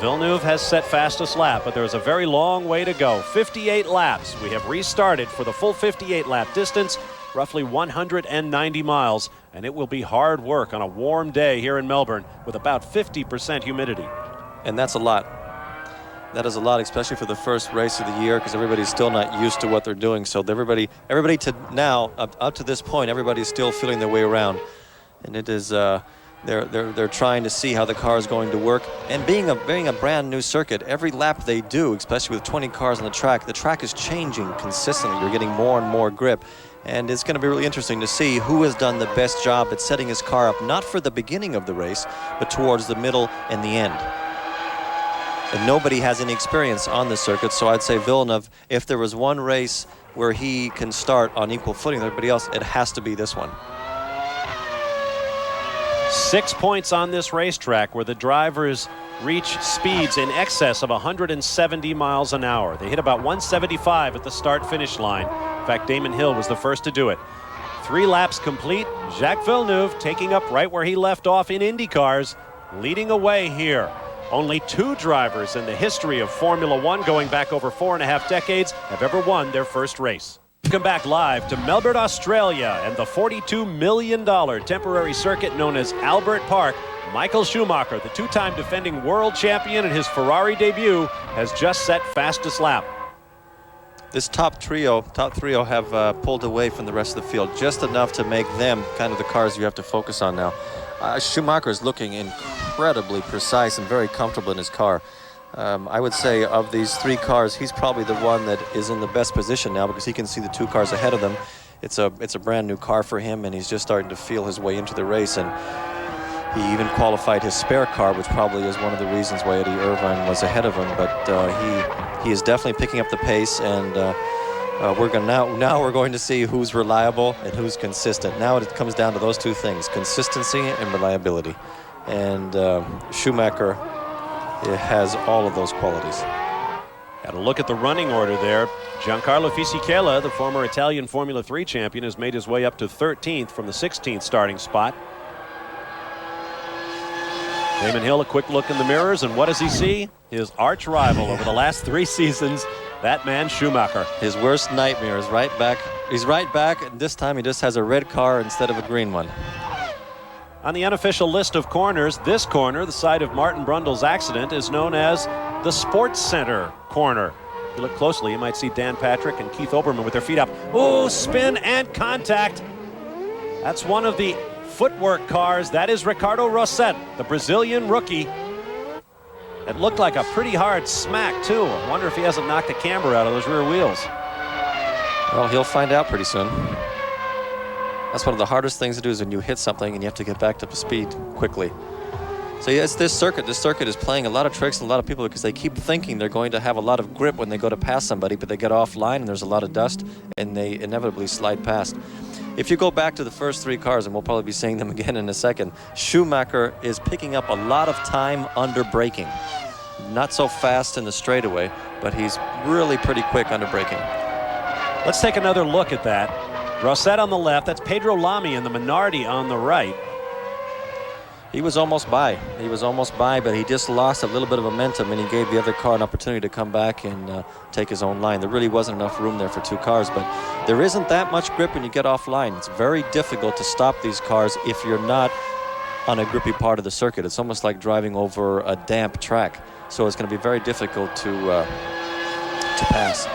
Villeneuve has set fastest lap, but there is a very long way to go. 58 laps. We have restarted for the full 58-lap distance, roughly 190 miles, and it will be hard work on a warm day here in Melbourne with about 50% humidity. And that's a lot. That is a lot, especially for the first race of the year, because everybody's still not used to what they're doing. So everybody to now, up to this point, everybody's still feeling their way around. And it is, they're trying to see how the car is going to work. And being a brand new circuit, every lap they do, especially with 20 cars on the track is changing consistently. You're getting more and more grip. And it's going to be really interesting to see who has done the best job at setting his car up, not for the beginning of the race, but towards the middle and the end. And nobody has any experience on the circuit, so I'd say Villeneuve, if there was one race where he can start on equal footing with everybody else, it has to be this one. 6 points on this racetrack where the drivers reach speeds in excess of 170 miles an hour. They hit about 175 at the start-finish line. In fact, Damon Hill was the first to do it. 3 laps complete. Jacques Villeneuve taking up right where he left off in Indy cars, leading away here. Only 2 drivers in the history of Formula One, going back over 4.5 decades, have ever won their first race. Welcome back live to Melbourne, Australia, and the $42 million temporary circuit known as Albert Park. Michael Schumacher, the 2-time defending world champion in his Ferrari debut, has just set fastest lap. This top trio have pulled away from the rest of the field just enough to make them kind of the cars you have to focus on now. Schumacher is looking incredibly precise and very comfortable in his car. I would say of these 3 cars, he's probably the one that is in the best position now because he can see the 2 cars ahead of them. It's a brand new car for him, and he's just starting to feel his way into the race. And he even qualified his spare car, which probably is one of the reasons why Eddie Irvine was ahead of him. But he is definitely picking up the pace, and now we're going to see who's reliable and who's consistent. Now it comes down to those 2 things: consistency and reliability. And Schumacher has all of those qualities. Had a look at the running order there. Giancarlo Fisichella, the former Italian Formula 3 champion, has made his way up to 13th from the 16th starting spot. Damon Hill, a quick look in the mirrors, and what does he see? His arch rival over the last 3 seasons, that man Schumacher. His worst nightmare is right back. He's right back, and this time he just has a red car instead of a green one. On the unofficial list of corners, this corner, the site of Martin Brundle's accident, is known as the Sports Center corner. If you look closely, you might see Dan Patrick and Keith Oberman with their feet up. Oh, spin and contact. That's one of the footwork cars. That is Ricardo Rosset, the Brazilian rookie. It looked like a pretty hard smack, too. I wonder if he hasn't knocked the camber out of those rear wheels. Well, he'll find out pretty soon. That's one of the hardest things to do, is when you hit something and you have to get back up to speed quickly. So yeah, it's this circuit. This circuit is playing a lot of tricks on a lot of people because they keep thinking they're going to have a lot of grip when they go to pass somebody, but they get offline and there's a lot of dust and they inevitably slide past. If you go back to the first 3 cars, and we'll probably be seeing them again in a second, Schumacher is picking up a lot of time under braking. Not so fast in the straightaway, but he's really pretty quick under braking. Let's take another look at that. Rosset on the left, that's Pedro Lamy in the Minardi on the right. He was almost by. But he just lost a little bit of momentum, and he gave the other car an opportunity to come back and take his own line. There really wasn't enough room there for 2 cars, but there isn't that much grip when you get offline. It's very difficult to stop these cars if you're not on a grippy part of the circuit. It's almost like driving over a damp track, so it's going to be very difficult to pass.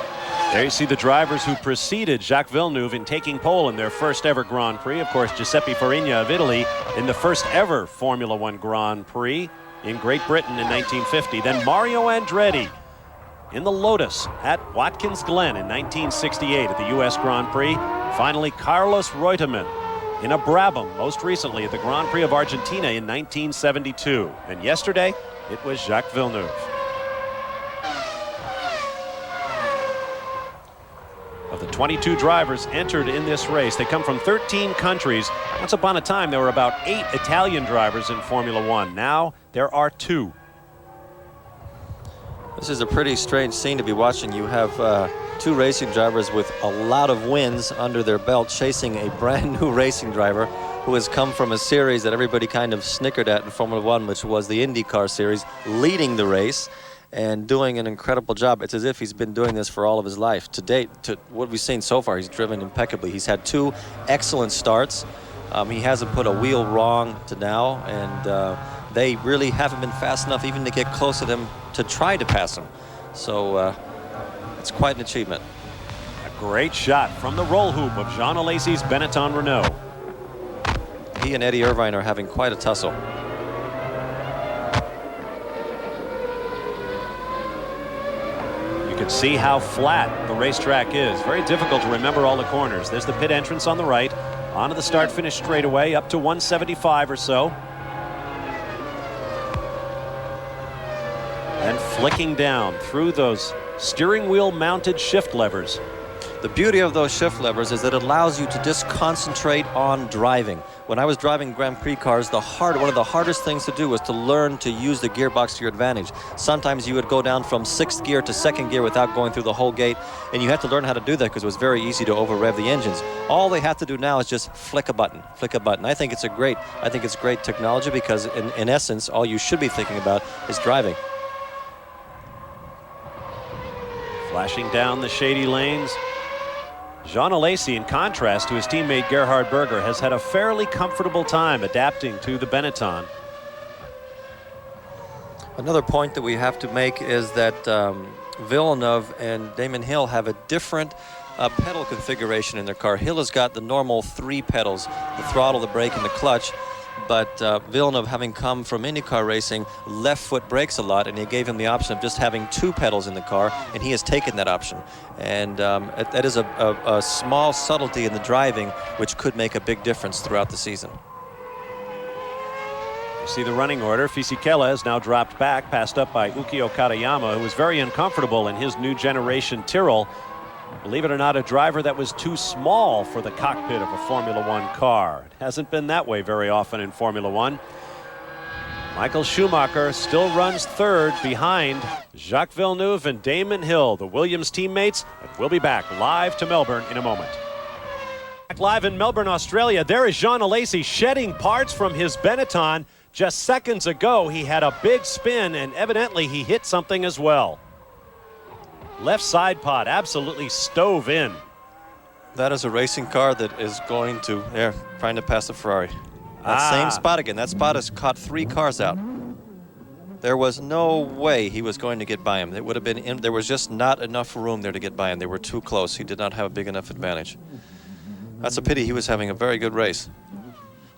There you see the drivers who preceded Jacques Villeneuve in taking pole in their first ever Grand Prix. Of course, Giuseppe Farina of Italy in the first ever Formula One Grand Prix in Great Britain in 1950. Then Mario Andretti in the Lotus at Watkins Glen in 1968 at the U.S. Grand Prix. Finally, Carlos Reutemann in a Brabham, most recently at the Grand Prix of Argentina in 1972. And yesterday, it was Jacques Villeneuve. Of the 22 drivers entered in this race, they come from 13 countries. Once upon a time, there were about 8 Italian drivers in Formula One. Now, there are 2. This is a pretty strange scene to be watching. You have 2 racing drivers with a lot of wins under their belt chasing a brand new racing driver who has come from a series that everybody kind of snickered at in Formula One, which was the IndyCar series, leading the race and doing an incredible job. It's as if he's been doing this for all of his life. To date, to what we've seen so far, he's driven impeccably. He's had 2 excellent starts. He hasn't put a wheel wrong to now, and they really haven't been fast enough even to get close to them to try to pass him. So it's quite an achievement. A great shot from the roll hoop of Jean Alesi's Benetton Renault. He and Eddie Irvine are having quite a tussle. You can see how flat the racetrack is. Very difficult to remember all the corners. There's the pit entrance on the right. Onto the start-finish straightaway, up to 175 or so. And flicking down through those steering wheel mounted shift levers. The beauty of those shift levers is that it allows you to just concentrate on driving. When I was driving Grand Prix cars, one of the hardest things to do was to learn to use the gearbox to your advantage. Sometimes you would go down from 6th gear to 2nd gear without going through the whole gate, and you had to learn how to do that because it was very easy to over-rev the engines. All they have to do now is just flick a button, flick a button. I think it's great technology because in essence, all you should be thinking about is driving. Flashing down the shady lanes. Jean Alesi, in contrast to his teammate Gerhard Berger, has had a fairly comfortable time adapting to the Benetton. Another point that we have to make is that Villeneuve and Damon Hill have a different pedal configuration in their car. Hill has got the normal 3 pedals, the throttle, the brake, and the clutch. But Villeneuve, having come from IndyCar racing, left foot brakes a lot, and he gave him the option of just having 2 pedals in the car, and he has taken that option. And that is a small subtlety in the driving, which could make a big difference throughout the season. You see the running order. Fisichella has now dropped back, passed up by Ukio Katayama, who was very uncomfortable in his new generation Tyrrell. Believe it or not, a driver that was too small for the cockpit of a Formula One car. It hasn't been that way very often in Formula One. Michael Schumacher still runs 3rd behind Jacques Villeneuve and Damon Hill, the Williams teammates. And we'll be back live to Melbourne in a moment. Back live in Melbourne, Australia, there is Jean Alesi shedding parts from his Benetton. Just seconds ago, he had a big spin, and evidently he hit something as well. Left side pod absolutely stove in. That is a racing car that is going to, trying to pass the Ferrari. That same spot again. That spot has caught 3 cars out. There was no way he was going to get by him. It would have been there was just not enough room there to get by him. They were too close. He did not have a big enough advantage. That's a pity. He was having a very good race.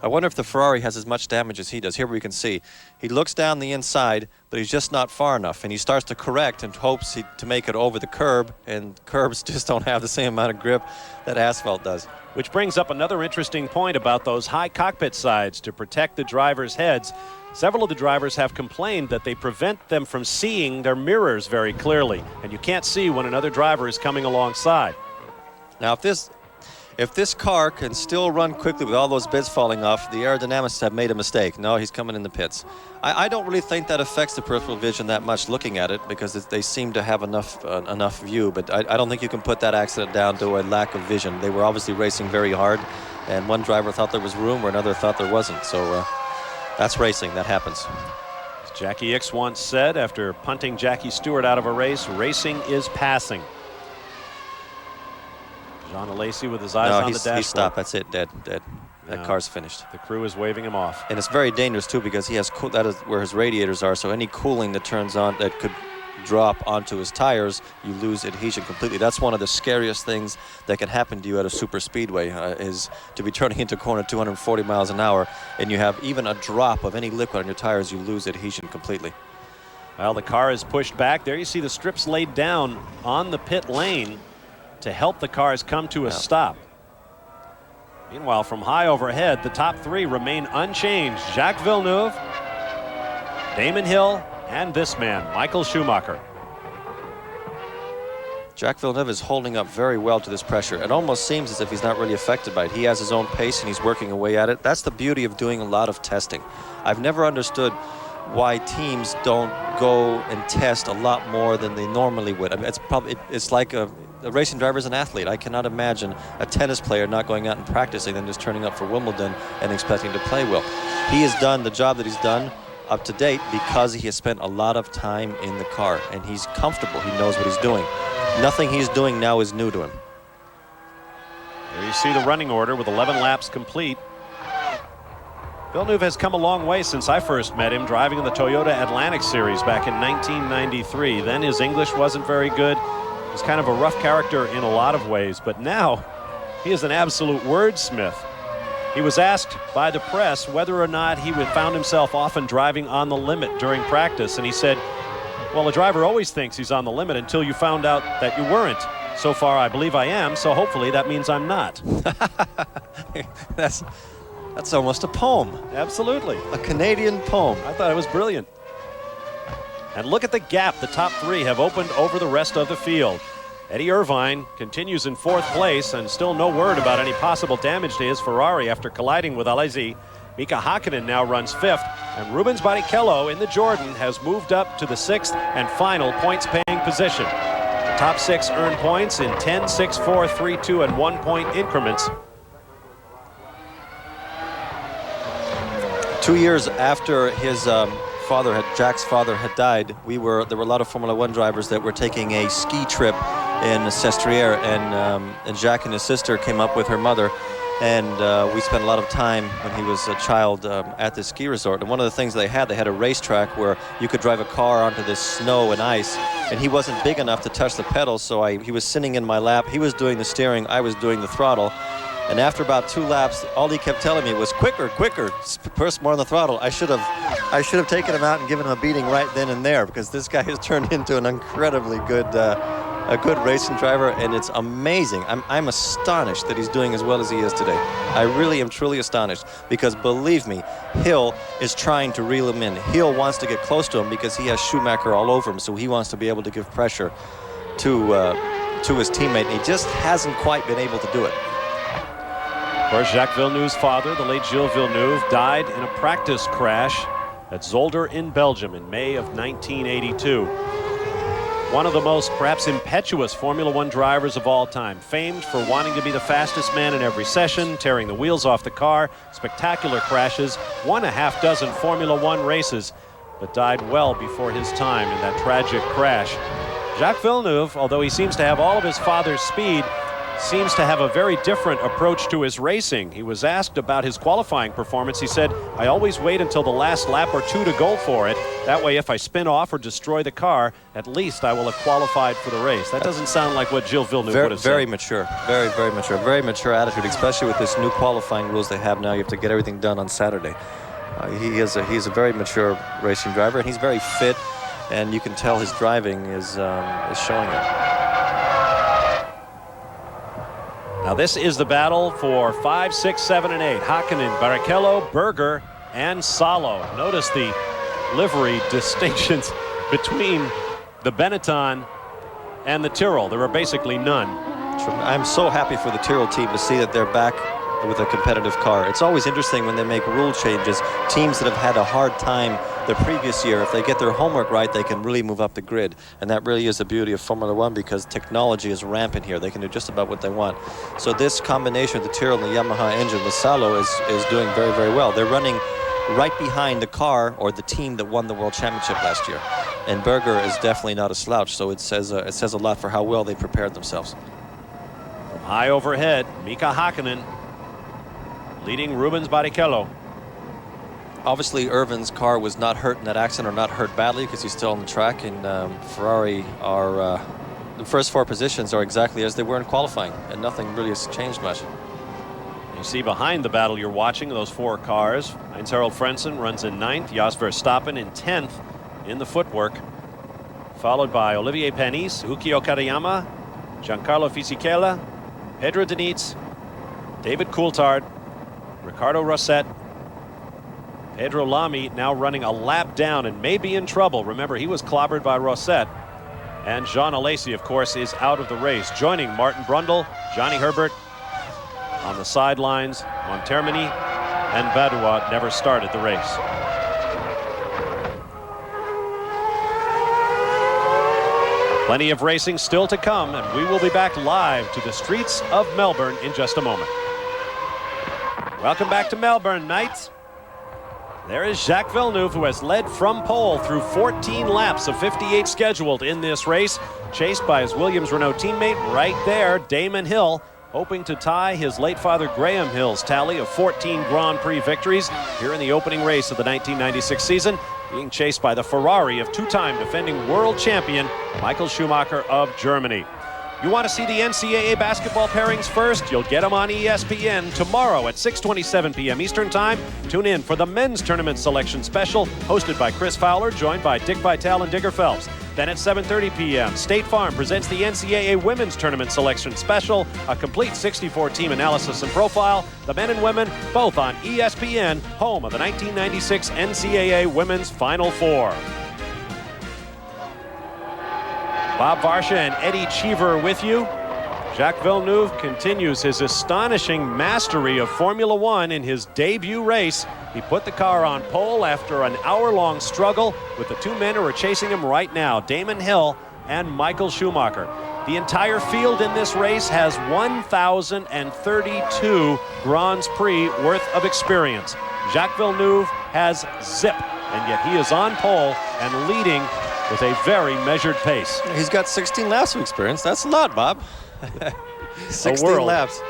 I wonder if the Ferrari has as much damage as he does. Here we can see he looks down the inside, but he's just not far enough, and he starts to correct and hopes to make it over the curb, and curbs just don't have the same amount of grip that asphalt does. Which brings up another interesting point about those high cockpit sides to protect the drivers' heads. Several of the drivers have complained that they prevent them from seeing their mirrors very clearly, and you can't see when another driver is coming alongside. Now, if this car can still run quickly with all those bits falling off, the aerodynamics have made a mistake. No, he's coming in the pits. I don't really think that affects the peripheral vision that much looking at it because they seem to have enough view, but I don't think you can put that accident down to a lack of vision. They were obviously racing very hard, and one driver thought there was room where another thought there wasn't. So that's racing. That happens. As Jackie Ickx once said after punting Jackie Stewart out of a race, racing is passing. Jean Alesi with his eyes on the dashboard. He stopped. That's it. Dead. That car's finished. The crew is waving him off. And it's very dangerous too because he has that is where his radiators are. So any cooling that turns on that could drop onto his tires, you lose adhesion completely. That's one of the scariest things that can happen to you at a super speedway is to be turning into a corner 240 miles an hour, and you have even a drop of any liquid on your tires, you lose adhesion completely. Well, the car is pushed back. There you see the strips laid down on the pit lane to help the cars come to a stop. Meanwhile, from high overhead, the top 3 remain unchanged. Jacques Villeneuve, Damon Hill, and this man, Michael Schumacher. Jacques Villeneuve is holding up very well to this pressure. It almost seems as if he's not really affected by it. He has his own pace and he's working away at it. That's the beauty of doing a lot of testing. I've never understood why teams don't go and test a lot more than they normally would. I mean, it's like a racing driver is an athlete. I cannot imagine a tennis player not going out and practicing and just turning up for Wimbledon and expecting to play well. He has done the job that he's done up to date because he has spent a lot of time in the car and he's comfortable. He knows what he's doing. Nothing he's doing now is new to him. There you see the running order with 11 laps complete. Villeneuve has come a long way since I first met him, driving in the Toyota Atlantic Series back in 1993. Then his English wasn't very good. He was kind of a rough character in a lot of ways, but now he is an absolute wordsmith. He was asked by the press whether or not he found himself often driving on the limit during practice, and he said, well, a driver always thinks he's on the limit until you found out that you weren't. So far, I believe I am, so hopefully that means I'm not. That's almost a poem. Absolutely. A Canadian poem. I thought it was brilliant. And look at the gap. The top three have opened over the rest of the field. Eddie Irvine continues in 4th place, and still no word about any possible damage to his Ferrari after colliding with Alesi. Mika Hakkinen now runs 5th, and Rubens Barrichello in the Jordan has moved up to the 6th and final points-paying position. The top 6 earn points in 10, 6, 4, 3, 2, and 1 point increments. 2 years after his Jack's father had died, there were a lot of Formula One drivers that were taking a ski trip in Sestriere, and Jack and his sister came up with her mother, and we spent a lot of time when he was a child at this ski resort. And one of the things they had a racetrack where you could drive a car onto this snow and ice, and he wasn't big enough to touch the pedals, so he was sitting in my lap. He was doing the steering, I was doing the throttle. And after about 2 laps, all he kept telling me was, quicker, quicker, press more on the throttle. I should have taken him out and given him a beating right then and there, because this guy has turned into an incredibly good racing driver, and it's amazing. I'm astonished that he's doing as well as he is today. I really am truly astonished, because believe me, Hill is trying to reel him in. Hill wants to get close to him because he has Schumacher all over him, so he wants to be able to give pressure to his teammate, and he just hasn't quite been able to do it. Of course, Jacques Villeneuve's father, the late Gilles Villeneuve, died in a practice crash at Zolder in Belgium in May of 1982. One of the most perhaps impetuous Formula One drivers of all time, famed for wanting to be the fastest man in every session, tearing the wheels off the car, spectacular crashes, won a half dozen Formula One races, but died well before his time in that tragic crash. Jacques Villeneuve, although he seems to have all of his father's speed, seems to have a very different approach to his racing. He was asked about his qualifying performance. He said, I always wait until the last lap or two to go for it. That way, if I spin off or destroy the car, at least I will have qualified for the race. That doesn't sound like what Gilles Villeneuve would have said. Very mature. Very, very mature. Very mature attitude, especially with this new qualifying rules they have now. You have to get everything done on Saturday. He's a very mature racing driver, and he's very fit, and you can tell his driving is showing it. Now this is the battle for 5, 6, 7, and 8. Hakkinen, Barrichello, Berger, and Salo. Notice the livery distinctions between the Benetton and the Tyrrell. There are basically none. I'm so happy for the Tyrrell team to see that they're back with a competitive car. It's always interesting when they make rule changes. Teams that have had a hard time the previous year, if they get their homework right, they can really move up the grid. And that really is the beauty of Formula One, because technology is rampant here. They can do just about what they want. So this combination of the Tyrrell and the Yamaha engine with Salo is doing very, very well. They're running right behind the car or the team that won the World Championship last year. And Berger is definitely not a slouch, so it says a lot for how well they prepared themselves. From high overhead, Mika Hakkinen leading Rubens Barrichello. Obviously, Irvin's car was not hurt in that accident, or not hurt badly, because he's still on the track. And Ferrari are the first 4 positions are exactly as they were in qualifying, and nothing really has changed much. You see behind the battle you're watching, those 4 cars. Heinz-Harald Frentzen runs in 9th, Jos Verstappen in 10th in the footwork, followed by Olivier Panis, Ukio Katayama, Giancarlo Fisichella, Pedro Diniz, David Coulthard, Ricardo Rosset, Pedro Lamy now running a lap down and may be in trouble. Remember, he was clobbered by Rosset. And Jean Alesi, of course, is out of the race. Joining Martin Brundle, Johnny Herbert on the sidelines. Montermini and Badois never started the race. Plenty of racing still to come, and we will be back live to the streets of Melbourne in just a moment. Welcome back to Melbourne, Knights. There is Jacques Villeneuve, who has led from pole through 14 laps of 58 scheduled in this race, chased by his Williams-Renault teammate right there, Damon Hill, hoping to tie his late father Graham Hill's tally of 14 Grand Prix victories here in the opening race of the 1996 season, being chased by the Ferrari of two-time defending world champion Michael Schumacher of Germany. You want to see the NCAA basketball pairings first? You'll get them on ESPN tomorrow at 6:27 p.m. Eastern Time. Tune in for the men's tournament selection special, hosted by Chris Fowler, joined by Dick Vitale and Digger Phelps. Then at 7:30 p.m., State Farm presents the NCAA women's tournament selection special, a complete 64-team analysis and profile. The men and women both on ESPN, home of the 1996 NCAA Women's Final Four. Bob Varsha and Eddie Cheever with you. Jacques Villeneuve continues his astonishing mastery of Formula One in his debut race. He put the car on pole after an hour-long struggle with the two men who are chasing him right now, Damon Hill and Michael Schumacher. The entire field in this race has 1,032 Grands Prix worth of experience. Jacques Villeneuve has zip, and yet he is on pole and leading with a very measured pace. He's got 16 laps of experience. That's a lot, Bob. 16 laps.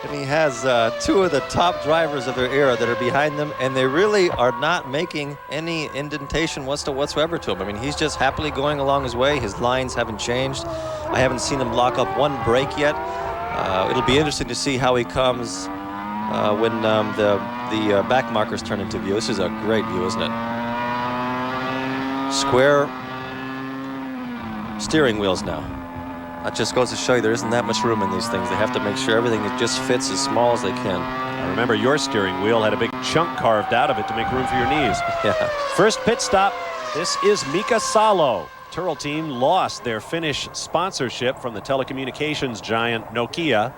And he has two of the top drivers of their era that are behind them, and they really are not making any indentation whatsoever to him. I mean, he's just happily going along his way. His lines haven't changed. I haven't seen him lock up one brake yet. It'll be interesting to see how he comes when the back markers turn into view. This is a great view, isn't it? Square steering wheels now. That just goes to show you there isn't that much room in these things. They have to make sure everything just fits as small as they can. I remember your steering wheel had a big chunk carved out of it to make room for your knees. Yeah. First pit stop. This is Mika Salo. Tyrrell team lost their Finnish sponsorship from the telecommunications giant Nokia,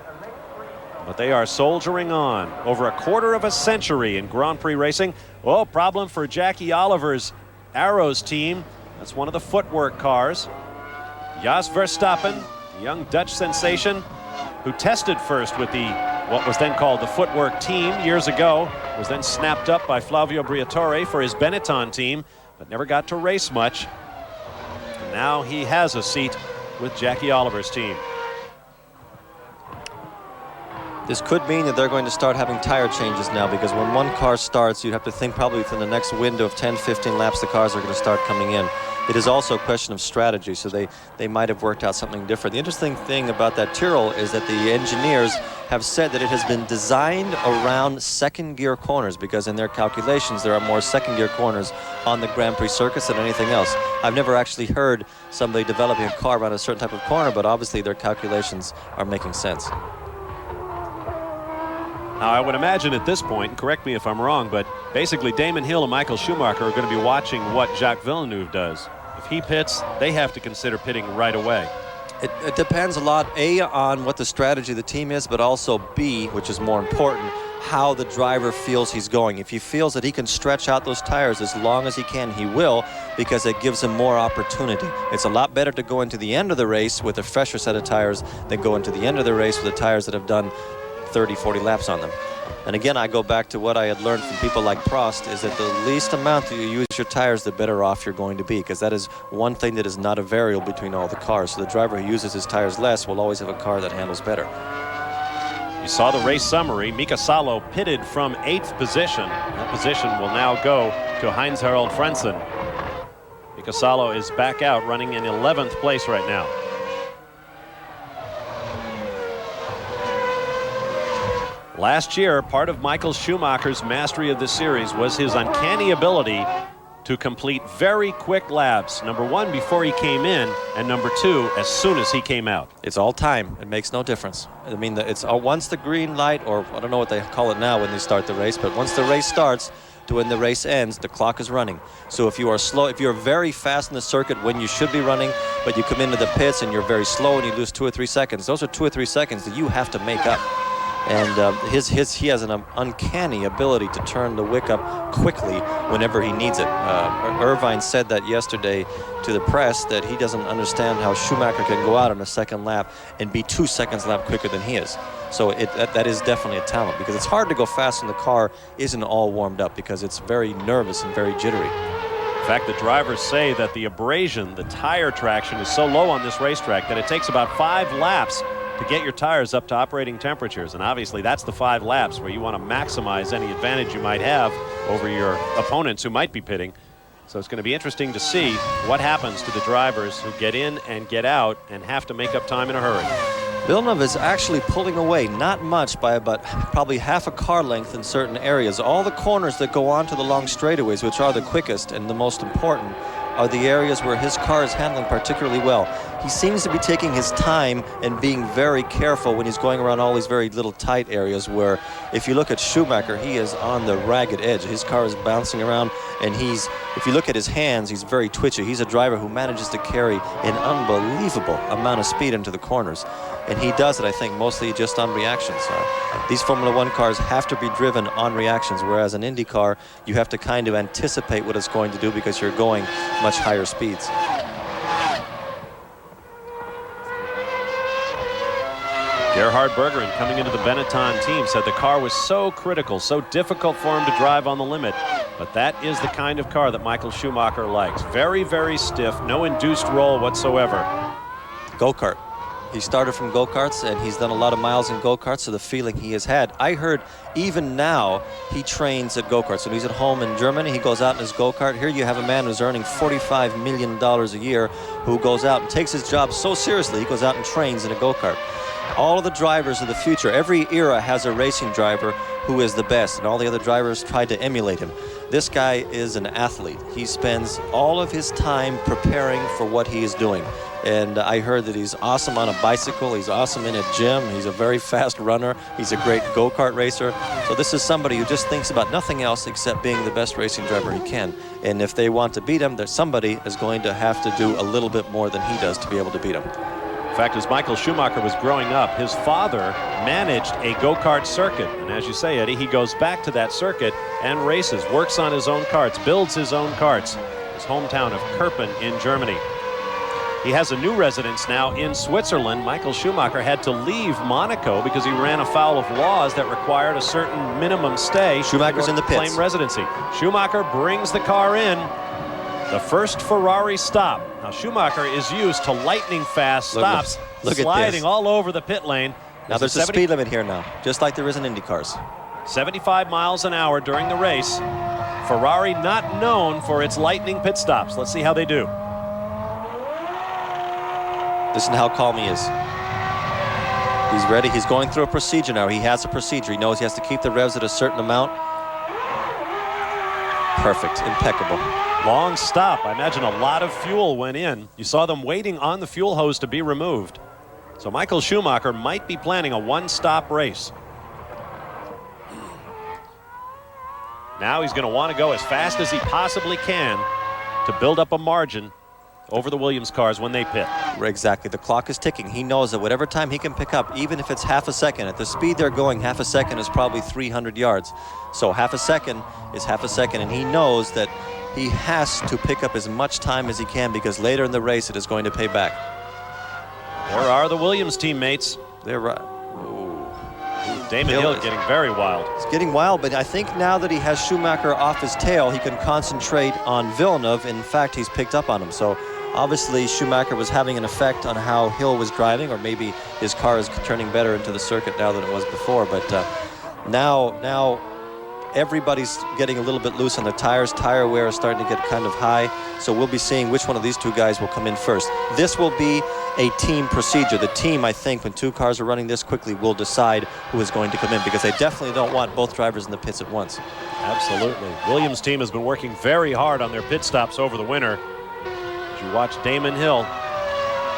but they are soldiering on. Over a quarter of a century in Grand Prix racing. Oh, problem for Jackie Oliver's Arrows team. That's one of the footwork cars. Jos Verstappen, the young Dutch sensation, who tested first with what was then called the footwork team years ago, was then snapped up by Flavio Briatore for his Benetton team, but never got to race much. And now he has a seat with Jackie Oliver's team. This could mean that they're going to start having tire changes now, because when one car starts, you have to think probably within the next window of 10, 15 laps, the cars are going to start coming in. It is also a question of strategy, so they might have worked out something different. The interesting thing about that Tyrrell is that the engineers have said that it has been designed around second gear corners, because in their calculations there are more second gear corners on the Grand Prix circuits than anything else. I've never actually heard somebody developing a car around a certain type of corner, but obviously their calculations are making sense. Now, I would imagine at this point, and correct me if I'm wrong, but basically Damon Hill and Michael Schumacher are going to be watching what Jacques Villeneuve does. If he pits, they have to consider pitting right away. It depends a lot, A, on what the strategy of the team is, but also B, which is more important, how the driver feels he's going. If he feels that he can stretch out those tires as long as he can, he will, because it gives him more opportunity. It's a lot better to go into the end of the race with a fresher set of tires than go into the end of the race with the tires that have done 30, 40 laps on them. And again, I go back to what I had learned from people like Prost, is that the least amount that you use your tires, the better off you're going to be, because that is one thing that is not a variable between all the cars. So the driver who uses his tires less will always have a car that handles better. You saw the race summary. Mika Salo pitted from 8th position. That position will now go to Heinz-Harald Frentzen. Mika Salo is back out, running in 11th place right now. Last year, part of Michael Schumacher's mastery of the series was his uncanny ability to complete very quick laps. Number one, before he came in, and number two, as soon as he came out. It's all time. It makes no difference. I mean, it's once the green light, or I don't know what they call it now when they start the race, but once the race starts to when the race ends, the clock is running. So if you are slow, if you're very fast in the circuit when you should be running, but you come into the pits and you're very slow and you lose 2 or 3 seconds, those are 2 or 3 seconds that you have to make up. And he has an uncanny ability to turn the wick up quickly whenever he needs it. Irvine said that yesterday to the press, that he doesn't understand how Schumacher can go out on a second lap and be 2 seconds lap quicker than he is. So that is definitely a talent, because it's hard to go fast when the car isn't all warmed up, because it's very nervous and very jittery. In fact, the drivers say that the abrasion, the tire traction, is so low on this racetrack that it takes about 5 laps to get your tires up to operating temperatures. And obviously that's the 5 laps where you want to maximize any advantage you might have over your opponents who might be pitting. So it's going to be interesting to see what happens to the drivers who get in and get out and have to make up time in a hurry. Villeneuve is actually pulling away, not much, by about probably half a car length in certain areas. All the corners that go on to the long straightaways, which are the quickest and the most important, are the areas where his car is handling particularly well. He seems to be taking his time and being very careful when he's going around all these very little tight areas where, if you look at Schumacher, he is on the ragged edge. His car is bouncing around, and if you look at his hands, he's very twitchy. He's a driver who manages to carry an unbelievable amount of speed into the corners. And he does it, I think, mostly just on reactions. These Formula One cars have to be driven on reactions, whereas an Indy car, you have to kind of anticipate what it's going to do because you're going much higher speeds. Gerhard Bergeron, coming into the Benetton team, said the car was so critical, so difficult for him to drive on the limit. But that is the kind of car that Michael Schumacher likes. Very, very stiff, no induced roll whatsoever. Go-kart. He started from go-karts, and he's done a lot of miles in go-karts, so the feeling he has had. I heard even now he trains at go-karts. So when he's at home in Germany, he goes out in his go-kart. Here you have a man who's earning $45 million a year who goes out and takes his job so seriously, he goes out and trains in a go-kart. All of the drivers of the future, every era has a racing driver who is the best, and all the other drivers try to emulate him. This guy is an athlete. He spends all of his time preparing for what he is doing. And I heard that he's awesome on a bicycle, he's awesome in a gym, he's a very fast runner, he's a great go-kart racer. So this is somebody who just thinks about nothing else except being the best racing driver he can. And if they want to beat him, there's somebody is going to have to do a little bit more than he does to be able to beat him. In fact, as Michael Schumacher was growing up, his father managed a go-kart circuit. And as you say, Eddie, he goes back to that circuit and races, works on his own karts, builds his own karts. His hometown of Kerpen in Germany. He has a new residence now in Switzerland. Michael Schumacher had to leave Monaco because he ran afoul of laws that required a certain minimum stay. Schumacher's in the pits. Claim residency. Schumacher brings the car in. The first Ferrari stop. Now Schumacher is used to lightning fast stops, look sliding all over the pit lane. Now there's a speed limit here now, just like there is in Indy cars. 75 miles an hour during the race. Ferrari not known for its lightning pit stops. Let's see how they do. Listen how calm he is. He's ready. He's going through a procedure now. He has a procedure. He knows he has to keep the revs at a certain amount. Perfect. Impeccable. Long stop. I imagine a lot of fuel went in. You saw them waiting on the fuel hose to be removed. So Michael Schumacher might be planning a one-stop race. Now he's going to want to go as fast as he possibly can to build up a margin over the Williams cars when they pit. Exactly. The clock is ticking. He knows that whatever time he can pick up, even if it's half a second, at the speed they're going, half a second is probably 300 yards. So half a second is half a second, and he knows that he has to pick up as much time as he can because later in the race it is going to pay back. There are the Williams teammates. They're right. Damon Hill getting very wild. It's getting wild, but I think now that he has Schumacher off his tail, he can concentrate on Villeneuve. In fact, he's picked up on him. So obviously Schumacher was having an effect on how Hill was driving, or maybe his car is turning better into the circuit now than it was before. But now everybody's getting a little bit loose on the tires. Tire wear is starting to get kind of high. So we'll be seeing which one of these two guys will come in first. This will be a team procedure. The team, I think, when two cars are running this quickly, will decide who is going to come in because they definitely don't want both drivers in the pits at once. Absolutely. Williams team has been working very hard on their pit stops over the winter. As you watch Damon Hill,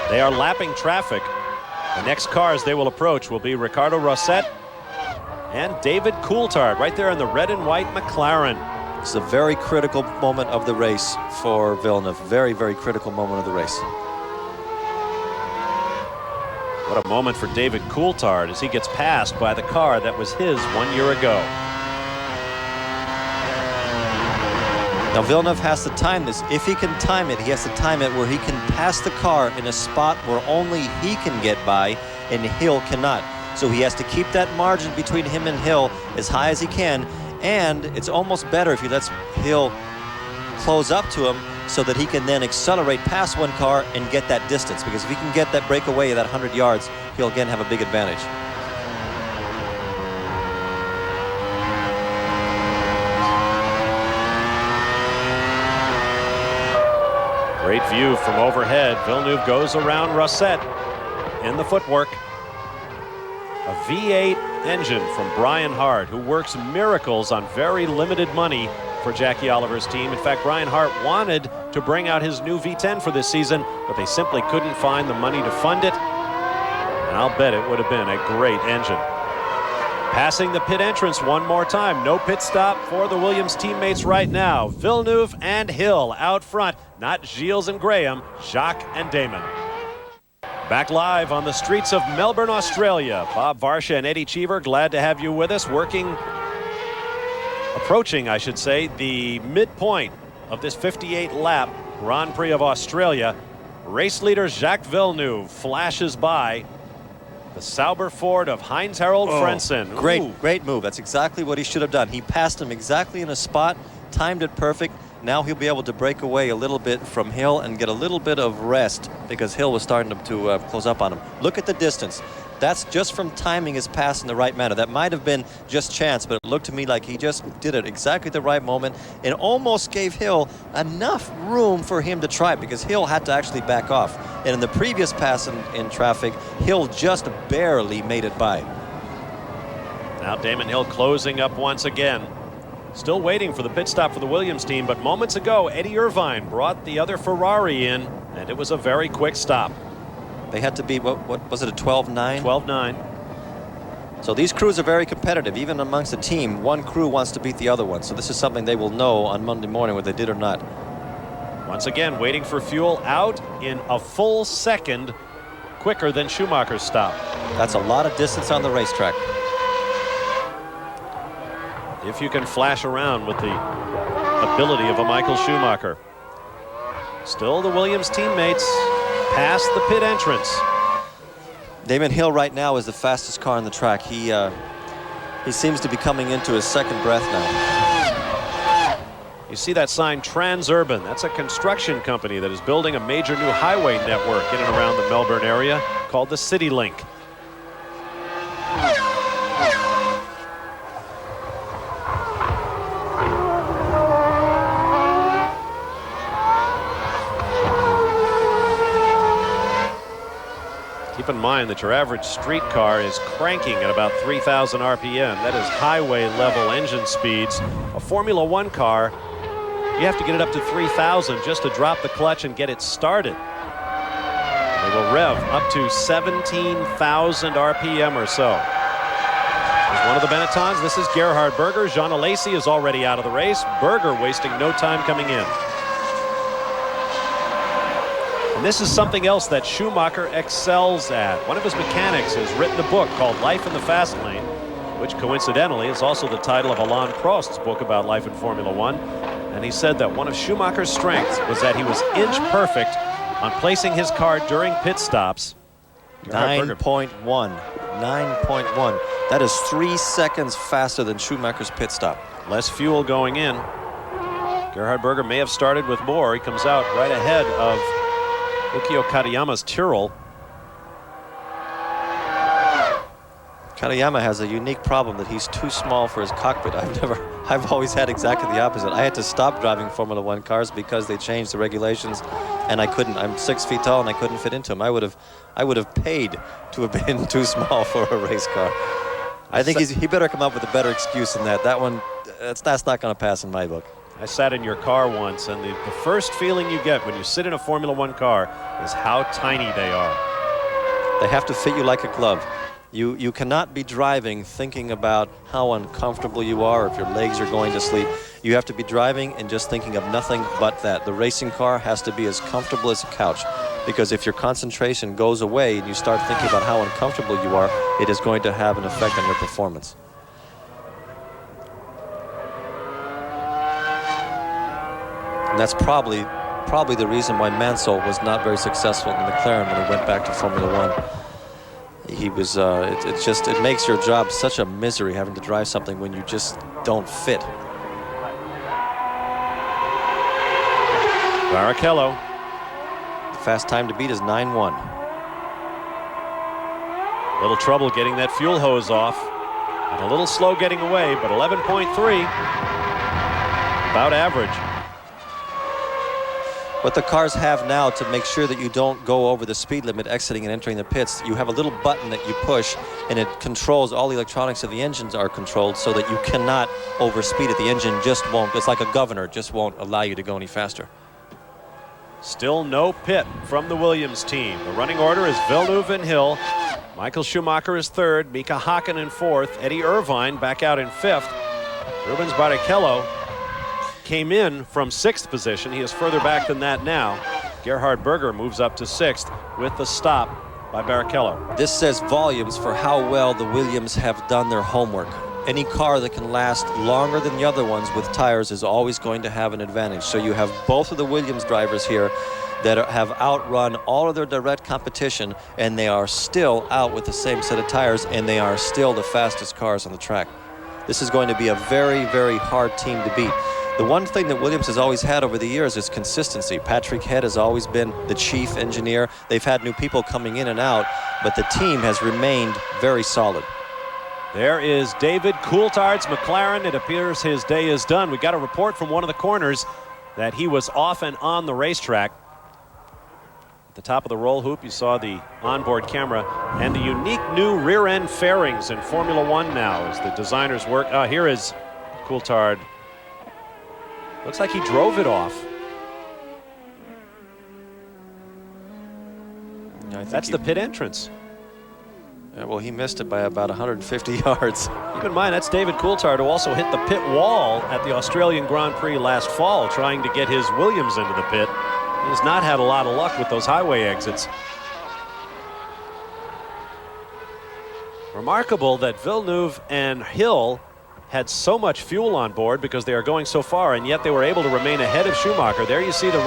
they are lapping traffic. The next cars they will approach will be Ricardo Rosset and David Coulthard right there in the red and white McLaren. It's a very critical moment of the race for Villeneuve. Very, very critical moment of the race. What a moment for David Coulthard as he gets passed by the car that was his 1 year ago. Now Villeneuve has to time this. If he can time it, he has to time it where he can pass the car in a spot where only he can get by and Hill cannot. So he has to keep that margin between him and Hill as high as he can. And it's almost better if he lets Hill close up to him so that he can then accelerate past one car and get that distance. Because if he can get that breakaway, that 100 yards, he'll again have a big advantage. Great view from overhead. Villeneuve goes around Rosset in the footwork. A V8 engine from Brian Hart, who works miracles on very limited money for Jackie Oliver's team. In fact, Brian Hart wanted to bring out his new V10 for this season, but they simply couldn't find the money to fund it. And I'll bet it would have been a great engine. Passing the pit entrance one more time. No pit stop for the Williams teammates right now. Villeneuve and Hill out front. Not Gilles and Graham, Jacques and Damon. Back live on the streets of Melbourne, Australia. Bob Varsha and Eddie Cheever, glad to have you with us. Approaching, I should say, the midpoint of this 58-lap Grand Prix of Australia. Race leader Jacques Villeneuve flashes by the Sauber Ford of Heinz-Harald Frentzen. Great move. That's exactly what he should have done. He passed him exactly in a spot, timed it perfect. Now he'll be able to break away a little bit from Hill and get a little bit of rest because Hill was starting to close up on him. Look at the distance. That's just from timing his pass in the right manner. That might have been just chance, but it looked to me like he just did it exactly at the right moment and almost gave Hill enough room for him to try it because Hill had to actually back off. And in the previous pass in traffic, Hill just barely made it by. Now Damon Hill closing up once again. Still waiting for the pit stop for the Williams team, but moments ago, Eddie Irvine brought the other Ferrari in, and it was a very quick stop. They had to be, what was it, a 12-9? 12-9. So these crews are very competitive. Even amongst the team, one crew wants to beat the other one. So this is something they will know on Monday morning whether they did or not. Once again, waiting for fuel out in a full second quicker than Schumacher's stop. That's a lot of distance on the racetrack. If you can flash around with the ability of a Michael Schumacher. Still the Williams teammates past the pit entrance. Damon Hill right now is the fastest car on the track. He seems to be coming into his second breath now. You see that sign Transurban. That's a construction company that is building a major new highway network in and around the Melbourne area called the City Link. Keep in mind that your average street car is cranking at about 3,000 RPM. That is highway level engine speeds. A Formula One car, you have to get it up to 3,000 just to drop the clutch and get it started. They will rev up to 17,000 RPM or so. There's one of the Benettons. This is Gerhard Berger. Jean Alesi is already out of the race. Berger wasting no time coming in. And this is something else that Schumacher excels at. One of his mechanics has written a book called Life in the Fast Lane, which coincidentally is also the title of Alain Prost's book about life in Formula One. And he said that one of Schumacher's strengths was that he was inch perfect on placing his car during pit stops. 9.1. 9.1. That is 3 seconds faster than Schumacher's pit stop. Less fuel going in. Gerhard Berger may have started with more. He comes out right ahead of Ukio Katayama's Tyrrell. Katayama has a unique problem that he's too small for his cockpit. I've always had exactly the opposite. I had to stop driving Formula One cars because they changed the regulations, and I couldn't. I'm 6 feet tall, and I couldn't fit into them. I would have paid to have been too small for a race car. I think he better come up with a better excuse than that. That one, that's not going to pass in my book. I sat in your car once, and the first feeling you get when you sit in a Formula One car is how tiny they are. They have to fit you like a glove. You cannot be driving thinking about how uncomfortable you are, if your legs are going to sleep. You have to be driving and just thinking of nothing but that. The racing car has to be as comfortable as a couch, because if your concentration goes away and you start thinking about how uncomfortable you are, it is going to have an effect on your performance. And that's probably the reason why Mansell was not very successful in McLaren when he went back to Formula One. He was, it makes your job such a misery having to drive something when you just don't fit. Barrichello. The fast time to beat is 9:1. Little trouble getting that fuel hose off. And a little slow getting away, but 11.3. About average. What the cars have now to make sure that you don't go over the speed limit exiting and entering the pits, you have a little button that you push and it controls all the electronics of the engines are controlled so that you cannot overspeed it. The engine just won't. It's like a governor, just won't allow you to go any faster. Still no pit from the Williams team. The running order is Villeneuve and Hill. Michael Schumacher is third, Mika Hakkinen fourth, Eddie Irvine back out in fifth. Rubens Barrichello came in from sixth position. He is further back than that now. Gerhard Berger moves up to sixth with the stop by Barrichello. This says volumes for how well the Williams have done their homework. Any car that can last longer than the other ones with tires is always going to have an advantage. So you have both of the Williams drivers here that have outrun all of their direct competition, and they are still out with the same set of tires, and they are still the fastest cars on the track. This is going to be a very, very hard team to beat. The one thing that Williams has always had over the years is consistency. Patrick Head has always been the chief engineer. They've had new people coming in and out, but the team has remained very solid. There is David Coulthard's McLaren. It appears his day is done. We got a report from one of the corners that he was off and on the racetrack. At the top of the roll hoop, you saw the onboard camera and the unique new rear end fairings in Formula One now as the designers work. Here is Coulthard. Looks like he drove it off. That's the pit entrance. Yeah, well, he missed it by about 150 yards. Keep in mind, that's David Coulthard, who also hit the pit wall at the Australian Grand Prix last fall, trying to get his Williams into the pit. He has not had a lot of luck with those highway exits. Remarkable that Villeneuve and Hill had so much fuel on board because they are going so far, and yet they were able to remain ahead of Schumacher. There you see the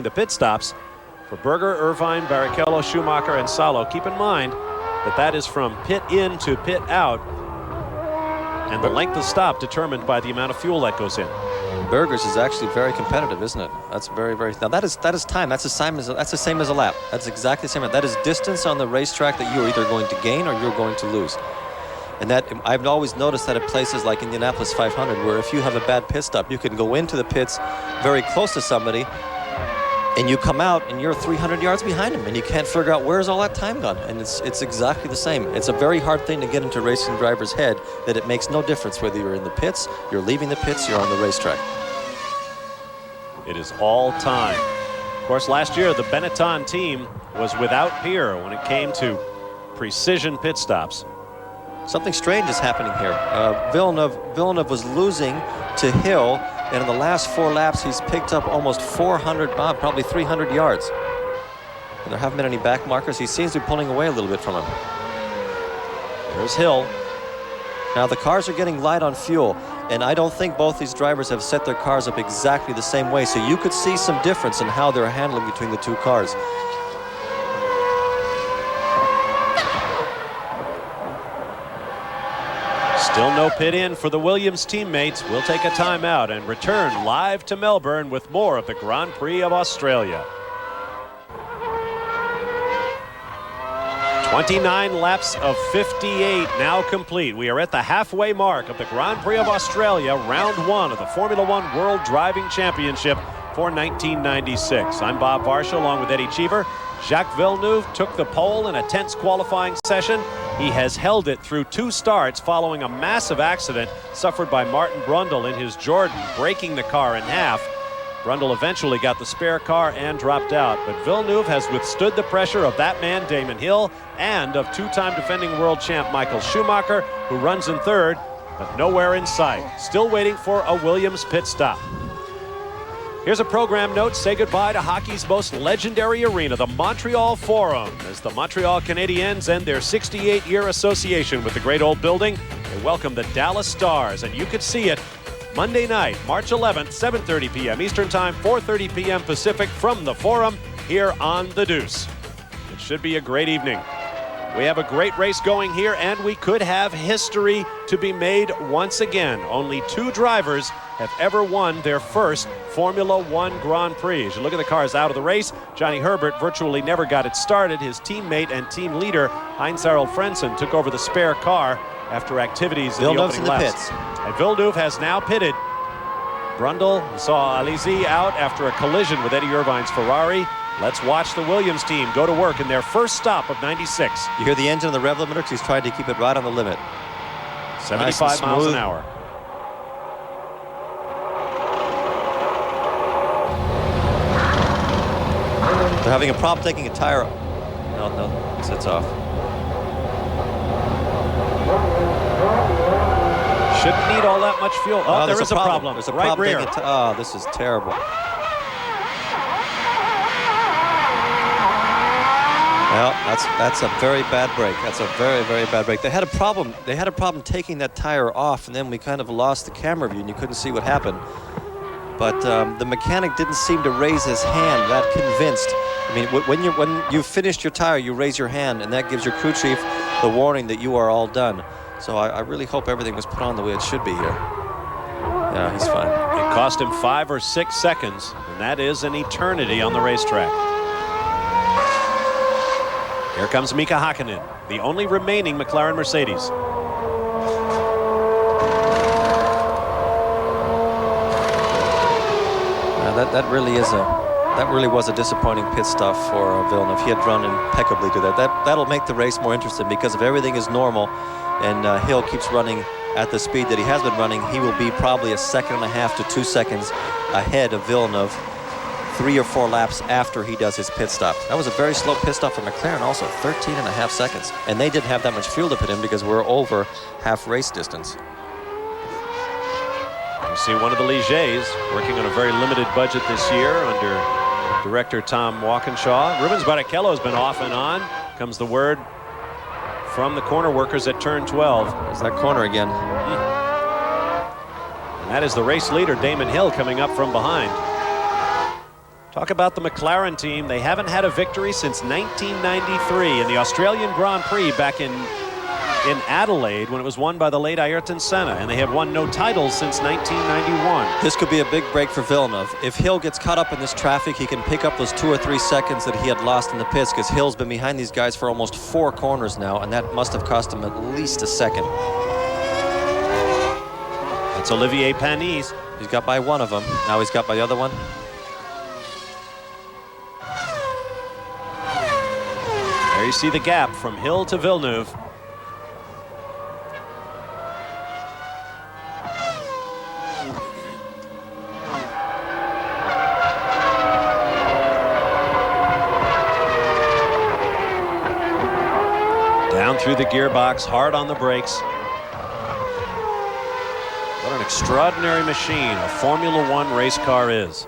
the pit stops for Berger, Irvine, Barrichello, Schumacher, and Salo. Keep in mind that that is from pit in to pit out, and the length of stop determined by the amount of fuel that goes in. Berger's is actually very competitive, isn't it? That's very, very. Now that is time. That's the same as a lap. That's exactly the same. That is distance on the racetrack that you're either going to gain or you're going to lose. And that I've always noticed that at places like Indianapolis 500, where if you have a bad pit stop, you can go into the pits very close to somebody, and you come out and you're 300 yards behind him, and you can't figure out where's all that time gone. And it's exactly the same. It's a very hard thing to get into racing driver's head, that it makes no difference whether you're in the pits, you're leaving the pits, you're on the racetrack. It is all time. Of course, last year the Benetton team was without peer when it came to precision pit stops. Something strange is happening here. Villeneuve was losing to Hill, and in the last 4 laps he's picked up almost 400, probably 300 yards. And there haven't been any back markers. He seems to be pulling away a little bit from him. There's Hill. Now the cars are getting light on fuel, and I don't think both these drivers have set their cars up exactly the same way, so you could see some difference in how they're handling between the two cars. Still no pit in for the Williams teammates. We'll take a timeout and return live to Melbourne with more of the Grand Prix of Australia. 29 laps of 58 now complete. We are at the halfway mark of the Grand Prix of Australia, round 1 of the Formula One World Driving Championship for 1996. I'm Bob Varsha along with Eddie Cheever. Jacques Villeneuve took the pole in a tense qualifying session. He has held it through 2 starts following a massive accident suffered by Martin Brundle in his Jordan, breaking the car in half. Brundle eventually got the spare car and dropped out, but Villeneuve has withstood the pressure of that man, Damon Hill, and of 2-time defending world champ Michael Schumacher, who runs in third, but nowhere in sight. Still waiting for a Williams pit stop. Here's a program note. Say goodbye to hockey's most legendary arena, the Montreal Forum, as the Montreal Canadiens end their 68-year association with the great old building. They welcome the Dallas Stars, and you could see it Monday night, March 11th, 7:30 p.m. Eastern Time, 4:30 p.m. Pacific from the Forum here on The Deuce. It should be a great evening. We have a great race going here, and we could have history to be made once again. Only 2 drivers have ever won their first Formula One Grand Prix. As you look at the cars out of the race, Johnny Herbert virtually never got it started. His teammate and team leader, Heinz-Harald Frentzen, took over the spare car after activities in the opening laps. And Villeneuve has now pitted. Brundle saw Alizé out after a collision with Eddie Irvine's Ferrari. Let's watch the Williams team go to work in their first stop of 96. You hear the engine of the rev limiter? He's trying to keep it right on the limit. 75 miles an hour. They're having a problem taking a tire. No, it sets off. Shouldn't need all that much fuel. Oh, there is a problem. There's a right problem. Rear. Oh, this is terrible. Well, that's a very bad break. That's a very, very bad break. They had a problem. They had a problem taking that tire off, and then we kind of lost the camera view, and you couldn't see what happened. But the mechanic didn't seem to raise his hand that convinced. I mean, when you've finished your tire, you raise your hand, and that gives your crew chief the warning that you are all done. So I really hope everything was put on the way it should be here. Yeah, he's fine. It cost him 5 or 6 seconds, and that is an eternity on the racetrack. Here comes Mika Hakkinen, the only remaining McLaren Mercedes. That really was a disappointing pit stop for Villeneuve. He had run impeccably to that. That'll make the race more interesting, because if everything is normal and Hill keeps running at the speed that he has been running, he will be probably 1.5 to 2 seconds ahead of Villeneuve 3 or 4 laps after he does his pit stop. That was a very slow pit stop for McLaren also, 13.5 seconds. And they didn't have that much fuel to put in because we're over half race distance. You see one of the Ligers working on a very limited budget this year under director Tom Walkinshaw. Rubens Barrichello has been off and on. Comes the word from the corner workers at turn 12. There's that corner again. And that is the race leader, Damon Hill, coming up from behind. Talk about the McLaren team. They haven't had a victory since 1993 in the Australian Grand Prix back in Adelaide, when it was won by the late Ayrton Senna, and they have won no titles since 1991. This could be a big break for Villeneuve. If Hill gets caught up in this traffic, he can pick up those 2 or 3 seconds that he had lost in the pits, because Hill's been behind these guys for almost 4 corners now, and that must have cost him at least a second. It's Olivier Panis. He's got by one of them. Now he's got by the other one. There you see the gap from Hill to Villeneuve. Down through the gearbox, hard on the brakes. What an extraordinary machine a Formula One race car is.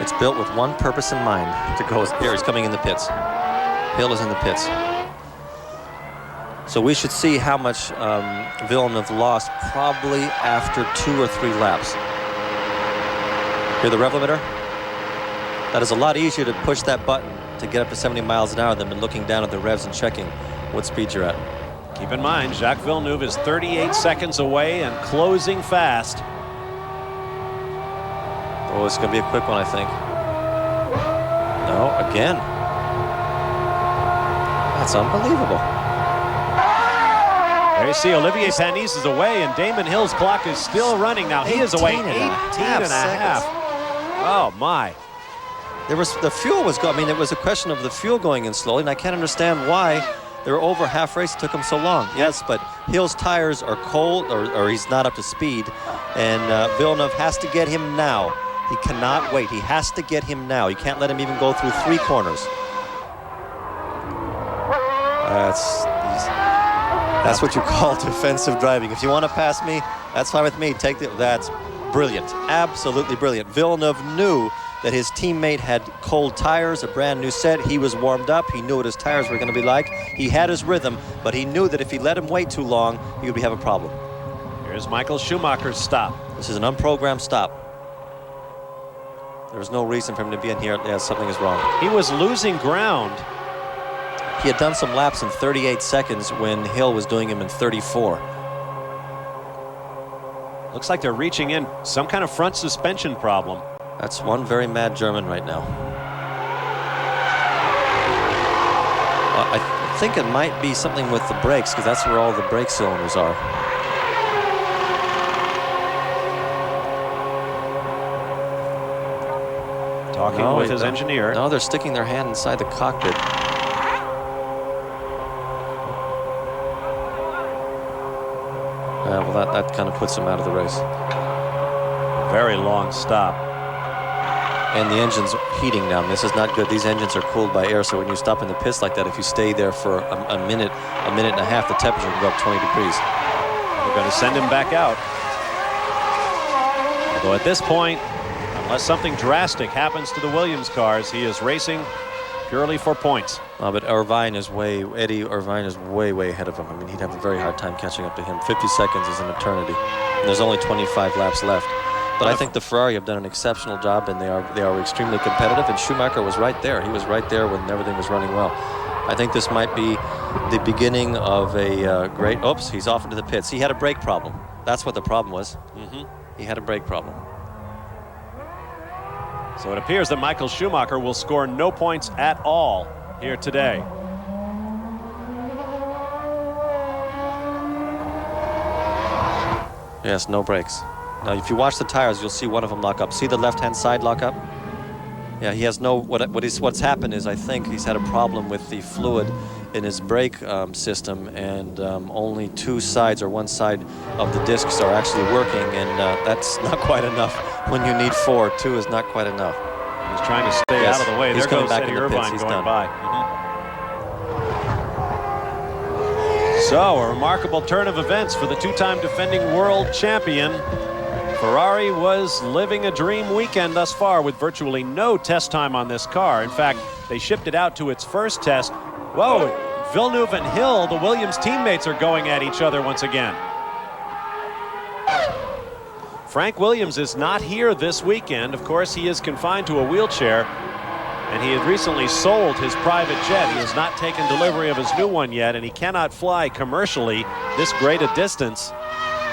It's built with one purpose in mind, to go here. He's coming in the pits. Hill is in the pits. So we should see how much Villeneuve lost probably after 2 or 3 laps. Hear the rev limiter? That is a lot easier to push that button to get up to 70 miles an hour than looking down at the revs and checking what speed you're at. Keep in mind, Jacques Villeneuve is 38 seconds away and closing fast. Oh, it's going to be a quick one, I think. No, again. That's unbelievable. There you see Olivier Panis is away, and Damon Hill's clock is still running. Now he is away 18 and a half. Oh, my. The fuel was going. I mean, it was a question of the fuel going in slowly, and I can't understand why they're over half race. It took them so long. Yes, but Hill's tires are cold, or he's not up to speed, and Villeneuve has to get him now. He cannot wait. He has to get him now. You can't let him even go through 3 corners. That's what you call defensive driving. If you want to pass me, that's fine with me. That's brilliant. Absolutely brilliant. Villeneuve knew that his teammate had cold tires, a brand new set. He was warmed up. He knew what his tires were going to be like. He had his rhythm, but he knew that if he let him wait too long, he would have a problem. Here's Michael Schumacher's stop. This is an unprogrammed stop. There's no reason for him to be in here. Yeah, something is wrong. He was losing ground. He had done some laps in 38 seconds when Hill was doing him in 34. Looks like they're reaching in some kind of front suspension problem. That's one very mad German right now. I think it might be something with the brakes, because that's where all the brake cylinders are. Talking with his engineer. No, they're sticking their hand inside the cockpit. Well, that kind of puts him out of the race. Very long stop. And the engine's heating now. This is not good. These engines are cooled by air, so when you stop in the pits like that, if you stay there for a minute and a half, the temperature can go up 20 degrees. We're going to send him back out. Although at this point, unless something drastic happens to the Williams cars, he is racing purely for points. But Eddie Irvine is way ahead of him. I mean, he'd have a very hard time catching up to him. 50 seconds is an eternity. And there's only 25 laps left. But I think the Ferrari have done an exceptional job, and they are extremely competitive. And Schumacher was right there. He was right there when everything was running well. I think this might be the beginning of a great. Oops, he's off into the pits. He had a brake problem. That's what the problem was. He had a brake problem. So it appears that Michael Schumacher will score no points at all here today. Yes, no brakes. Now, if you watch the tires, you'll see one of them lock up. See the left-hand side lock up? Yeah, he has no. What's happened is, I think he's had a problem with the fluid in his brake system, and only two sides or one side of the discs are actually working, and that's not quite enough. When you need four, two is not quite enough. He's trying to stay out of the way. He's there goes back Eddie in the pits. Irvine He's going done. by. So a remarkable turn of events for the two-time defending world champion. Ferrari was living a dream weekend thus far with virtually no test time on this car. In fact, they shipped it out to its first test. Whoa, Villeneuve and Hill, the Williams teammates, are going at each other once again. Frank Williams is not here this weekend. Of course, he is confined to a wheelchair, and he had recently sold his private jet. He has not taken delivery of his new one yet, and he cannot fly commercially this great a distance.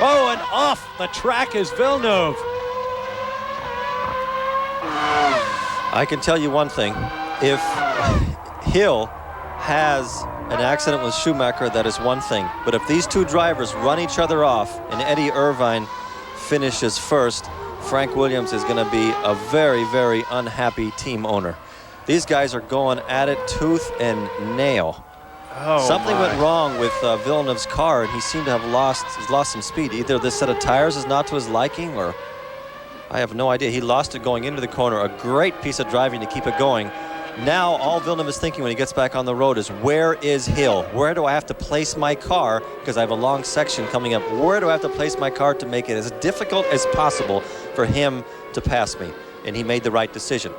Oh, and off the track is Villeneuve. I can tell you one thing. If Hill has an accident with Schumacher, that is one thing. But if these two drivers run each other off and Eddie Irvine finishes first, Frank Williams is going to be a very unhappy team owner. These guys are going at it tooth and nail. Oh, something went wrong with Villeneuve's car, and he seemed to have lost some speed. Either this set of tires is not to his liking, or I have no idea. He lost it going into the corner. A great piece of driving to keep it going. Now all Villeneuve is thinking when he gets back on the road is, where is Hill? Where do I have to place my car? Because I have a long section coming up. Where do I have to place my car to make it as difficult as possible for him to pass me? And he made the right decision.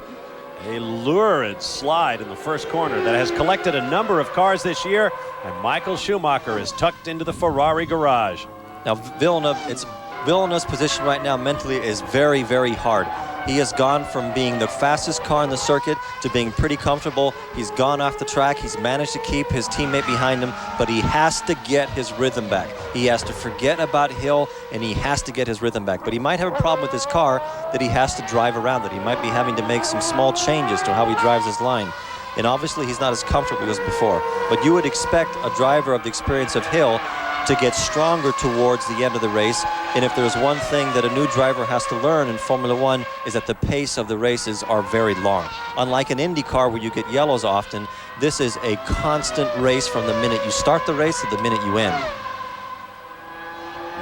A lurid slide in the first corner that has collected a number of cars this year, and Michael Schumacher is tucked into the Ferrari garage. Now Villeneuve's position right now mentally is very hard. He has gone from being the fastest car in the circuit to being pretty comfortable. He's gone off the track. He's managed to keep his teammate behind him, but he has to get his rhythm back. He has to forget about Hill, and he has to get his rhythm back. But he might have a problem with his car that he has to drive around it. He might be having to make some small changes to how he drives his line. And obviously he's not as comfortable as before. But you would expect a driver of the experience of Hill to get stronger towards the end of the race. And if there's one thing that a new driver has to learn in Formula One, is that the pace of the races are very long. Unlike an Indy car where you get yellows often, this is a constant race from the minute you start the race to the minute you end.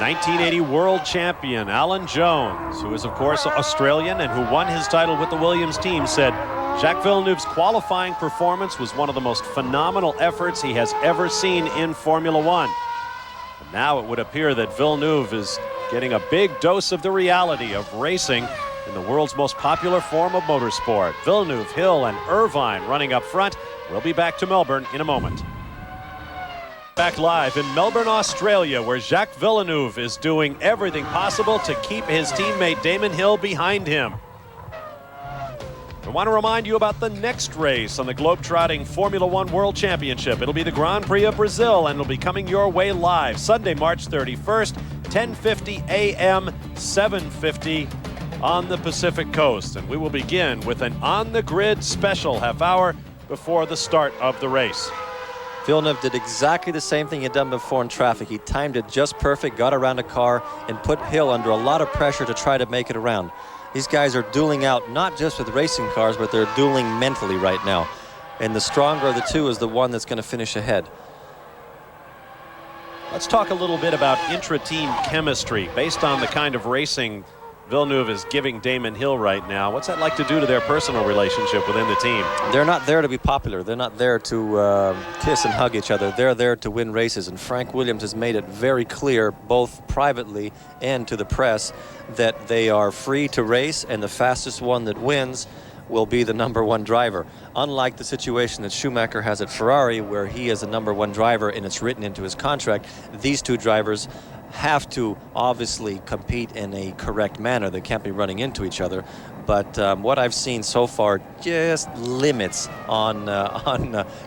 1980 world champion Alan Jones, who is of course Australian and who won his title with the Williams team, said Jacques Villeneuve's qualifying performance was one of the most phenomenal efforts he has ever seen in Formula One. And now it would appear that Villeneuve is getting a big dose of the reality of racing in the world's most popular form of motorsport. Villeneuve, Hill, and Irvine running up front. We'll be back to Melbourne in a moment. Back live in Melbourne, Australia, where Jacques Villeneuve is doing everything possible to keep his teammate Damon Hill behind him. I want to remind you about the next race on the globetrotting Formula One World Championship. It'll be the Grand Prix of Brazil, and it'll be coming your way live Sunday, March 31st 10:50 a.m., 7:50 on the Pacific Coast. And we will begin with an on-the-grid special half hour before the start of the race. Villeneuve did exactly the same thing he'd done before in traffic. He timed it just perfect, got around a car, and put Hill under a lot of pressure to try to make it around. These guys are dueling out, not just with racing cars, but they're dueling mentally right now. And the stronger of the two is the one that's going to finish ahead. Let's talk a little bit about intra-team chemistry. Based on the kind of racing Villeneuve is giving Damon Hill right now, what's that like to do to their personal relationship within the team? They're not there to be popular. They're not there to kiss and hug each other. They're there to win races. And Frank Williams has made it very clear, both privately and to the press, that they are free to race, and the fastest one that wins will be the #1 driver. Unlike the situation that Schumacher has at Ferrari, where he is the #1 driver and it's written into his contract, these two drivers have to obviously compete in a correct manner. They can't be running into each other. But what I've seen so far just limits on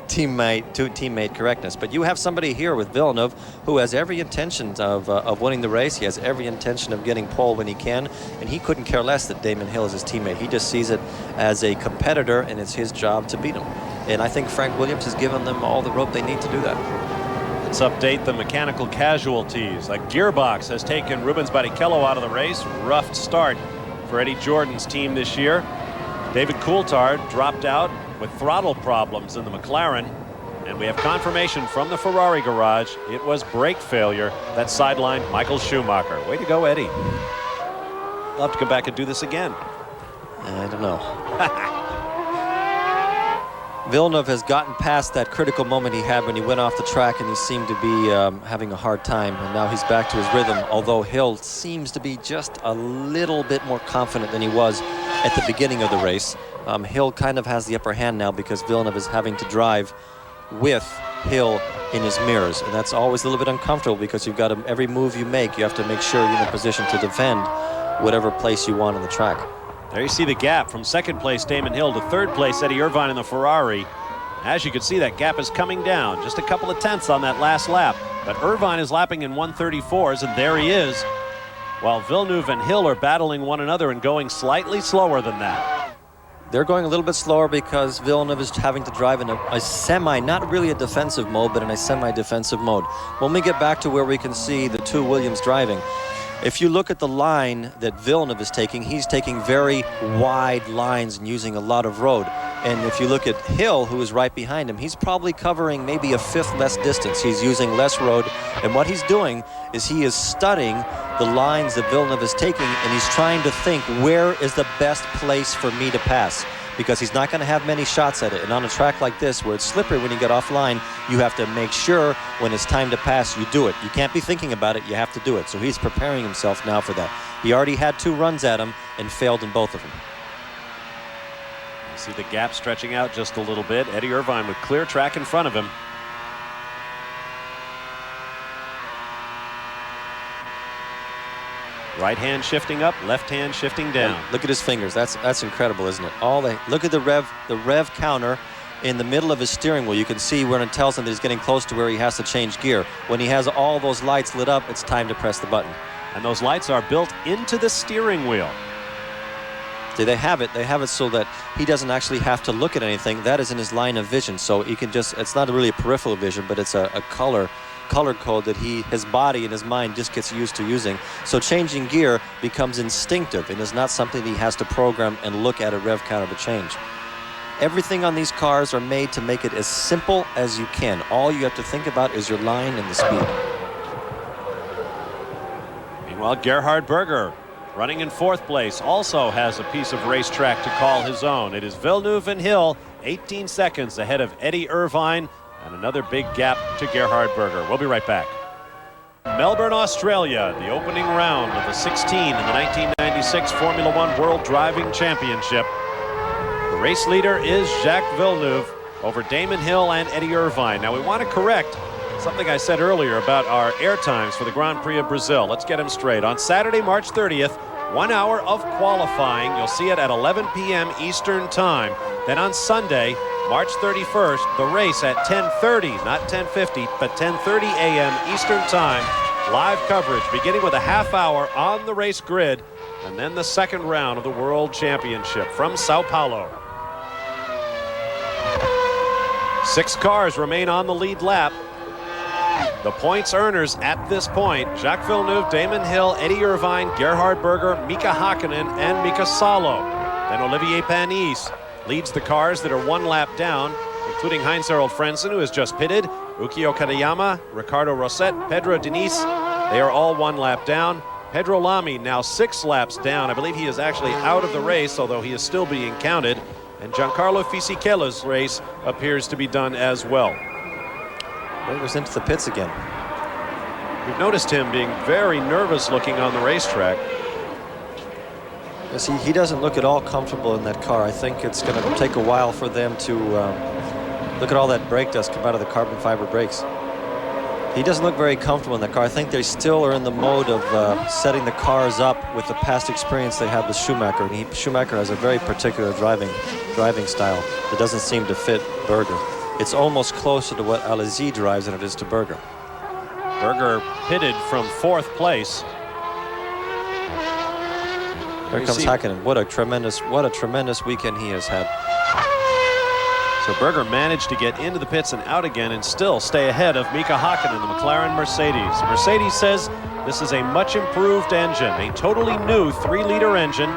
teammate correctness. But you have somebody here with Villeneuve who has every intention of winning the race. He has every intention of getting pole when he can, and he couldn't care less that Damon Hill is his teammate. He just sees it as a competitor, and it's his job to beat him. And I think Frank Williams has given them all the rope they need to do that. Let's update the mechanical casualties. A gearbox has taken Rubens Barrichello out of the race. Rough start for Eddie Jordan's team this year. David Coulthard dropped out with throttle problems in the McLaren. And we have confirmation from the Ferrari garage. It was brake failure that sidelined Michael Schumacher. Way to go, Eddie. I'll have to come back and do this again. I don't know. Villeneuve has gotten past that critical moment he had when he went off the track, and he seemed to be having a hard time, and now he's back to his rhythm, although Hill seems to be just a little bit more confident than he was at the beginning of the race. Hill kind of has the upper hand now because Villeneuve is having to drive with Hill in his mirrors, and that's always a little bit uncomfortable because you've got to, every move you make, you have to make sure you're in a position to defend whatever place you want on the track. There you see the gap from second place Damon Hill to third place Eddie Irvine in the Ferrari. As you can see, that gap is coming down, just a couple of tenths on that last lap. But Irvine is lapping in 1:34s, and there he is, while Villeneuve and Hill are battling one another and going slightly slower than that. They're going a little bit slower because Villeneuve is having to drive in a semi, not really a defensive mode, but in a semi-defensive mode. When we get back to where we can see the two Williams driving, if you look at the line that Villeneuve is taking, he's taking very wide lines and using a lot of road. And if you look at Hill, who is right behind him, he's probably covering maybe a fifth less distance. He's using less road, and what he's doing is he is studying the lines that Villeneuve is taking, and he's trying to think, where is the best place for me to pass? Because he's not going to have many shots at it. And on a track like this, where it's slippery when you get offline, you have to make sure when it's time to pass, you do it. You can't be thinking about it, you have to do it. So he's preparing himself now for that. He already had 2 runs at him and failed in both of them. You see the gap stretching out just a little bit. Eddie Irvine with clear track in front of him. Right hand shifting up, left hand shifting down. Look at his fingers. That's incredible, isn't it? Look at the rev counter in the middle of his steering wheel. You can see where it tells him that he's getting close to where he has to change gear. When he has all those lights lit up, it's time to press the button. And those lights are built into the steering wheel. See, they have it so that he doesn't actually have to look at anything. That is in his line of vision. So he can just, it's not really a peripheral vision, but it's a color code that his body and his mind just gets used to using. So changing gear becomes instinctive and is not something he has to program and look at a rev counter to change. Everything on these cars are made to make it as simple as you can. All you have to think about is your line and the speed. Meanwhile, Gerhard Berger, running in 4th place, also has a piece of racetrack to call his own. It is Villeneuve and Hill, 18 seconds ahead of Eddie Irvine, and another big gap to Gerhard Berger. We'll be right back. Melbourne, Australia, the opening round of the 16 in the 1996 Formula One World Driving Championship. The race leader is Jacques Villeneuve over Damon Hill and Eddie Irvine. Now we want to correct something I said earlier about our air times for the Grand Prix of Brazil. Let's get them straight. On Saturday, March 30th, 1 hour of qualifying. You'll see it at 11 p.m. Eastern Time. Then on Sunday, March 31st, the race at 10:30, not 10:50, but 10:30 a.m. Eastern Time, live coverage beginning with a half hour on the race grid, and then the second round of the World Championship from Sao Paulo. 6 cars remain on the lead lap. The points earners at this point: Jacques Villeneuve, Damon Hill, Eddie Irvine, Gerhard Berger, Mika Hakkinen, and Mika Salo. Then Olivier Panis leads the cars that are 1 lap down, including Heinz-Harald Frentzen, who has just pitted, Ukio Katayama, Ricardo Rosset, Pedro Diniz. They are all 1 lap down. Pedro Lamy now 6 laps down. I believe he is actually out of the race, although he is still being counted. And Giancarlo Fisichello's race appears to be done as well. Berger's into the pits again. We've noticed him being very nervous looking on the racetrack. Yes, he doesn't look at all comfortable in that car. I think it's going to take a while for them to look at all that brake dust come out of the carbon fiber brakes. He doesn't look very comfortable in that car. I think they still are in the mode of setting the cars up with the past experience they have with Schumacher. And Schumacher has a very particular driving style that doesn't seem to fit Berger. It's almost closer to what Alesi drives than it is to Berger. Berger pitted from 4th place. Here comes Hakkinen. What a tremendous weekend he has had. So Berger managed to get into the pits and out again and still stay ahead of Mika Hakkinen, the McLaren Mercedes. Mercedes says this is a much improved engine, a totally new 3-liter engine.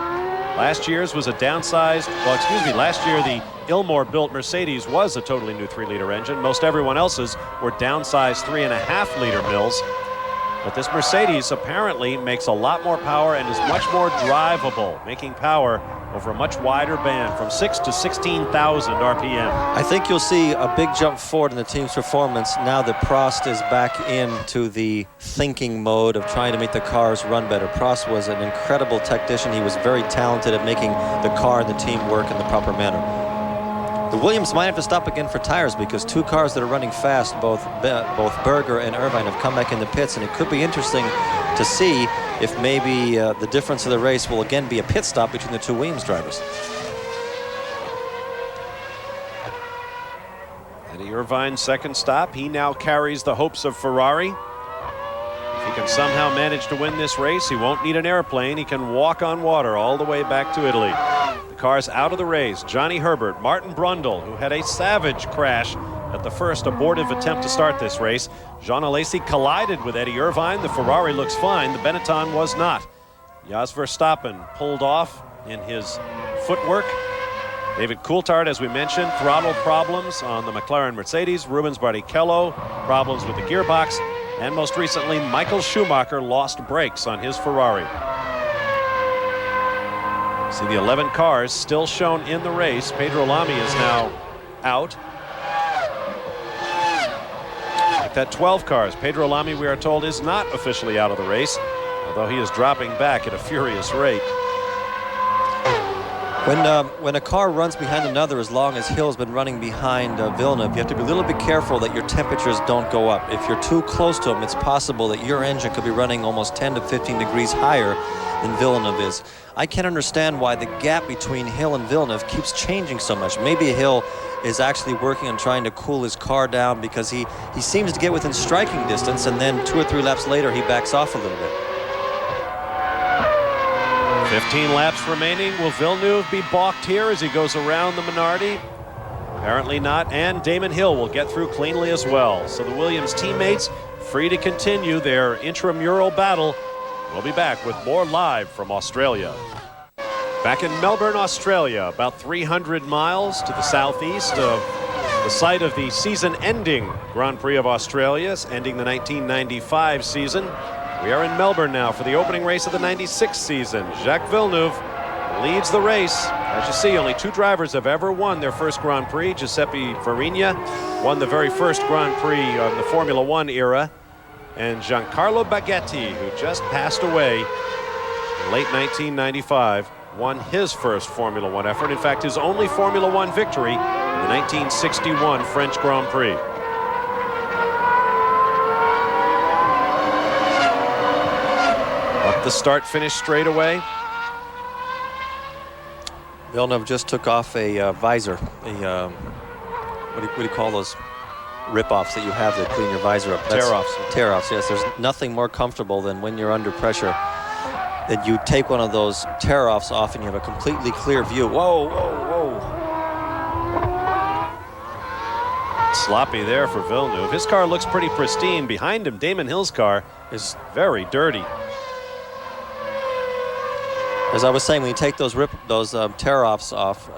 Last year's was a downsized, last year the Ilmor-built Mercedes was a totally new 3-liter engine. Most everyone else's were downsized 3.5-liter mills. But this Mercedes apparently makes a lot more power and is much more drivable, making power over a much wider band from 6 to 16,000 RPM. I think you'll see a big jump forward in the team's performance now that Prost is back into the thinking mode of trying to make the cars run better. Prost was an incredible technician. He was very talented at making the car and the team work in the proper manner. The Williams might have to stop again for tires because 2 cars that are running fast, both Berger and Irvine, have come back in the pits, and it could be interesting to see if maybe the difference of the race will again be a pit stop between the 2 Williams drivers. Eddie Irvine's second stop. He now carries the hopes of Ferrari. If he can somehow manage to win this race, he won't need an airplane. He can walk on water all the way back to Italy. The cars out of the race: Johnny Herbert, Martin Brundle, who had a savage crash at the first abortive attempt to start this race. Jean Alesi collided with Eddie Irvine. The Ferrari looks fine. The Benetton was not. Jos Verstappen pulled off in his footwork. David Coulthard, as we mentioned, throttle problems on the McLaren Mercedes. Rubens Barrichello, problems with the gearbox. And most recently, Michael Schumacher lost brakes on his Ferrari. See the 11 cars still shown in the race. Pedro Lamy is now out. Like that 12 cars. Pedro Lamy, we are told, is not officially out of the race, although he is dropping back at a furious rate. When a car runs behind another, as long as Hill's been running behind Villeneuve, you have to be a little bit careful that your temperatures don't go up. If you're too close to him, it's possible that your engine could be running almost 10 to 15 degrees higher than Villeneuve is. I can't understand why the gap between Hill and Villeneuve keeps changing so much. Maybe Hill is actually working on trying to cool his car down because he seems to get within striking distance, and then 2 or 3 laps later he backs off a little bit. 15 laps remaining. Will Villeneuve be balked here as he goes around the Minardi? Apparently not, and Damon Hill will get through cleanly as well. So the Williams teammates free to continue their intramural battle. We'll be back with more live from Australia. Back in Melbourne, Australia, about 300 miles to the southeast of the site of the season-ending Grand Prix of Australia, ending the 1995 season. We are in Melbourne now for the opening race of the 96 season. Jacques Villeneuve leads the race. As you see, only 2 drivers have ever won their first Grand Prix. Giuseppe Farina won the very first Grand Prix of the Formula One era. And Giancarlo Baghetti, who just passed away in late 1995, won his first Formula One effort. In fact, his only Formula One victory in the 1961 French Grand Prix. Up the start-finish straightaway. Villeneuve just took off a visor, what do you call those? rip-offs that you have that clean your visor up. Tear-offs. Tear-offs, yes. There's nothing more comfortable than when you're under pressure that you take one of those tear-offs off and you have a completely clear view. Whoa, whoa, whoa. Sloppy there for Villeneuve. His car looks pretty pristine. Behind him, Damon Hill's car is very dirty. As I was saying, when you take those tear-offs off,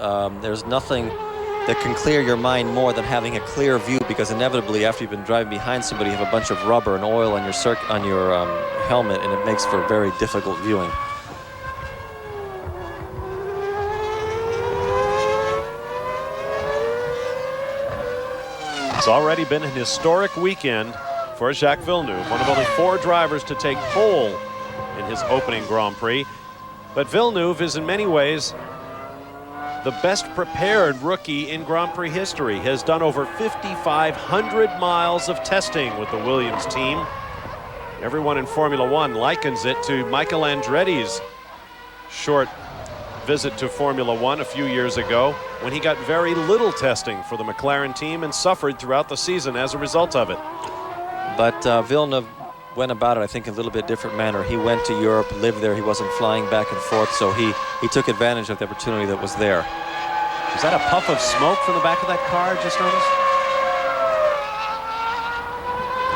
there's nothing that can clear your mind more than having a clear view, because inevitably after you've been driving behind somebody, you have a bunch of rubber and oil on your helmet, and it makes for very difficult viewing. It's already been an historic weekend for Jacques Villeneuve, one of only 4 drivers to take pole in his opening Grand Prix. But Villeneuve is in many ways the best prepared rookie in Grand Prix history. He has done over 5,500 miles of testing with the Williams team. Everyone in Formula One likens it to Michael Andretti's short visit to Formula One a few years ago, when he got very little testing for the McLaren team and suffered throughout the season as a result of it. But Villeneuve went about it, I think, in a little bit different manner. He went to Europe, lived there. He wasn't flying back and forth, so he took advantage of the opportunity that was there. Is that a puff of smoke from the back of that car, just noticed?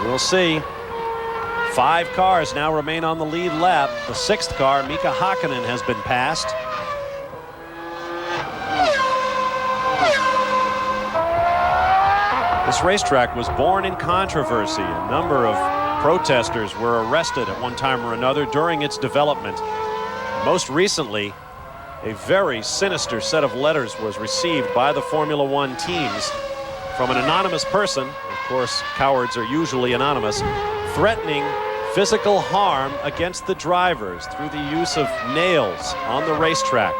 We'll see. 5 cars now remain on the lead lap. The 6th car, Mika Hakkinen, has been passed. This racetrack was born in controversy. A number of protesters were arrested at one time or another during its development. Most recently, a very sinister set of letters was received by the Formula One teams from an anonymous person. Of course, cowards are usually anonymous, threatening physical harm against the drivers through the use of nails on the racetrack.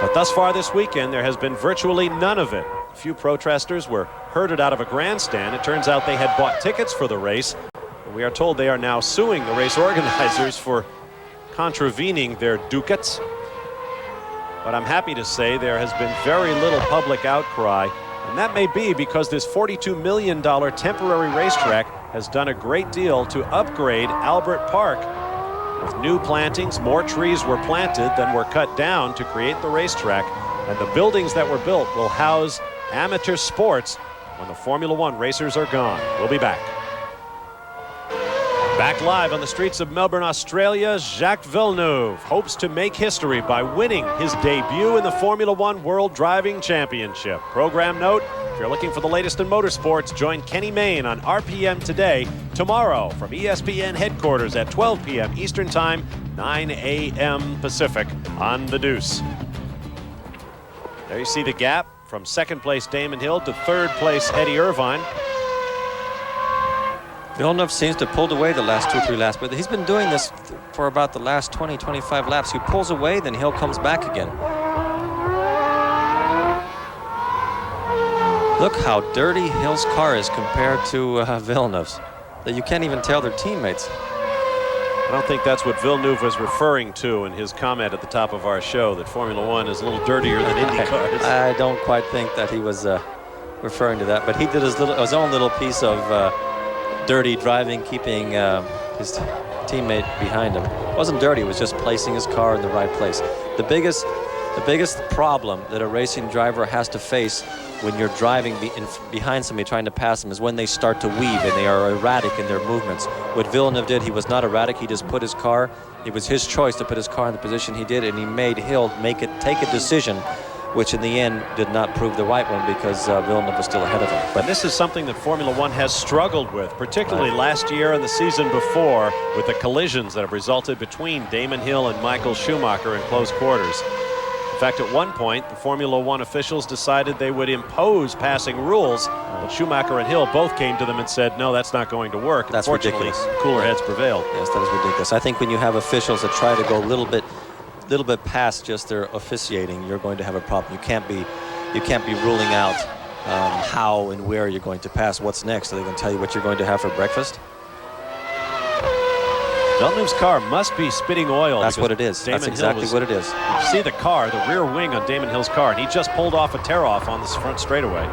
But thus far this weekend, there has been virtually none of it. A few protesters were herded out of a grandstand. It turns out they had bought tickets for the race. And we are told they are now suing the race organizers for contravening their ducats. But I'm happy to say there has been very little public outcry. And that may be because this $42 million temporary racetrack has done a great deal to upgrade Albert Park. With new plantings, more trees were planted than were cut down to create the racetrack. And the buildings that were built will house amateur sports when the Formula One racers are gone. We'll be back. Back live on the streets of Melbourne, Australia, Jacques Villeneuve hopes to make history by winning his debut in the Formula One World Driving Championship. Program note, if you're looking for the latest in motorsports, join Kenny Mayne on RPM Today tomorrow from ESPN headquarters at 12 p.m. Eastern Time, 9 a.m. Pacific on The Deuce. There you see the gap from 2nd place Damon Hill to 3rd place Eddie Irvine. Villeneuve seems to have pulled away the last 2-3 laps, but he's been doing this for about the last 20-25 laps. He pulls away, then Hill comes back again. Look how dirty Hill's car is compared to Villeneuve's, that you can't even tell they're teammates. I don't think that's what Villeneuve was referring to in his comment at the top of our show, that Formula One is a little dirtier than Indy cars. I don't quite think that he was referring to that, but he did his own little piece of dirty driving, keeping his teammate behind him. It wasn't dirty, it was just placing his car in the right place. The biggest problem that a racing driver has to face when you're driving behind somebody trying to pass them is when they start to weave and they are erratic in their movements. What Villeneuve did, he was not erratic. He just put his car, it was his choice to put his car in the position he did, and he made Hill take a decision which in the end did not prove the right one, because Villeneuve was still ahead of him. But this is something that Formula One has struggled with, particularly last year and the season before, with the collisions that have resulted between Damon Hill and Michael Schumacher in close quarters. In fact, at one point, the Formula One officials decided they would impose passing rules, but Schumacher and Hill both came to them and said, no, that's not going to work. That's ridiculous. Cooler heads prevailed. Yes, that is ridiculous. I think when you have officials that try to go a little bit past just their officiating, you're going to have a problem. You can't be ruling out how and where you're going to pass. What's next? Are they going to tell you what you're going to have for breakfast? Villeneuve's car must be spitting oil. That's what it is. That's exactly what it is. You see the car, the rear wing on Damon Hill's car, and he just pulled off a tear-off on this front straightaway.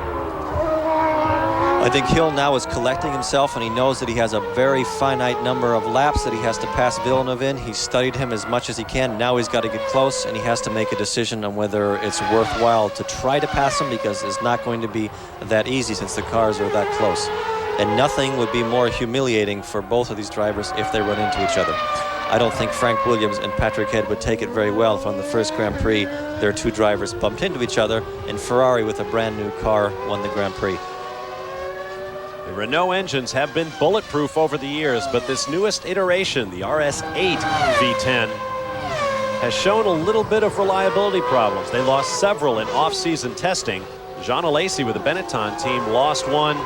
I think Hill now is collecting himself, and he knows that he has a very finite number of laps that he has to pass Villeneuve in. He's studied him as much as he can. Now he's got to get close, and he has to make a decision on whether it's worthwhile to try to pass him, because it's not going to be that easy since the cars are that close. And nothing would be more humiliating for both of these drivers if they run into each other. I don't think Frank Williams and Patrick Head would take it very well if on the first Grand Prix their two drivers bumped into each other and Ferrari with a brand new car won the Grand Prix. The Renault engines have been bulletproof over the years, but this newest iteration, the RS8 V10, has shown a little bit of reliability problems. They lost several in off-season testing. Jean Alesi with the Benetton team lost one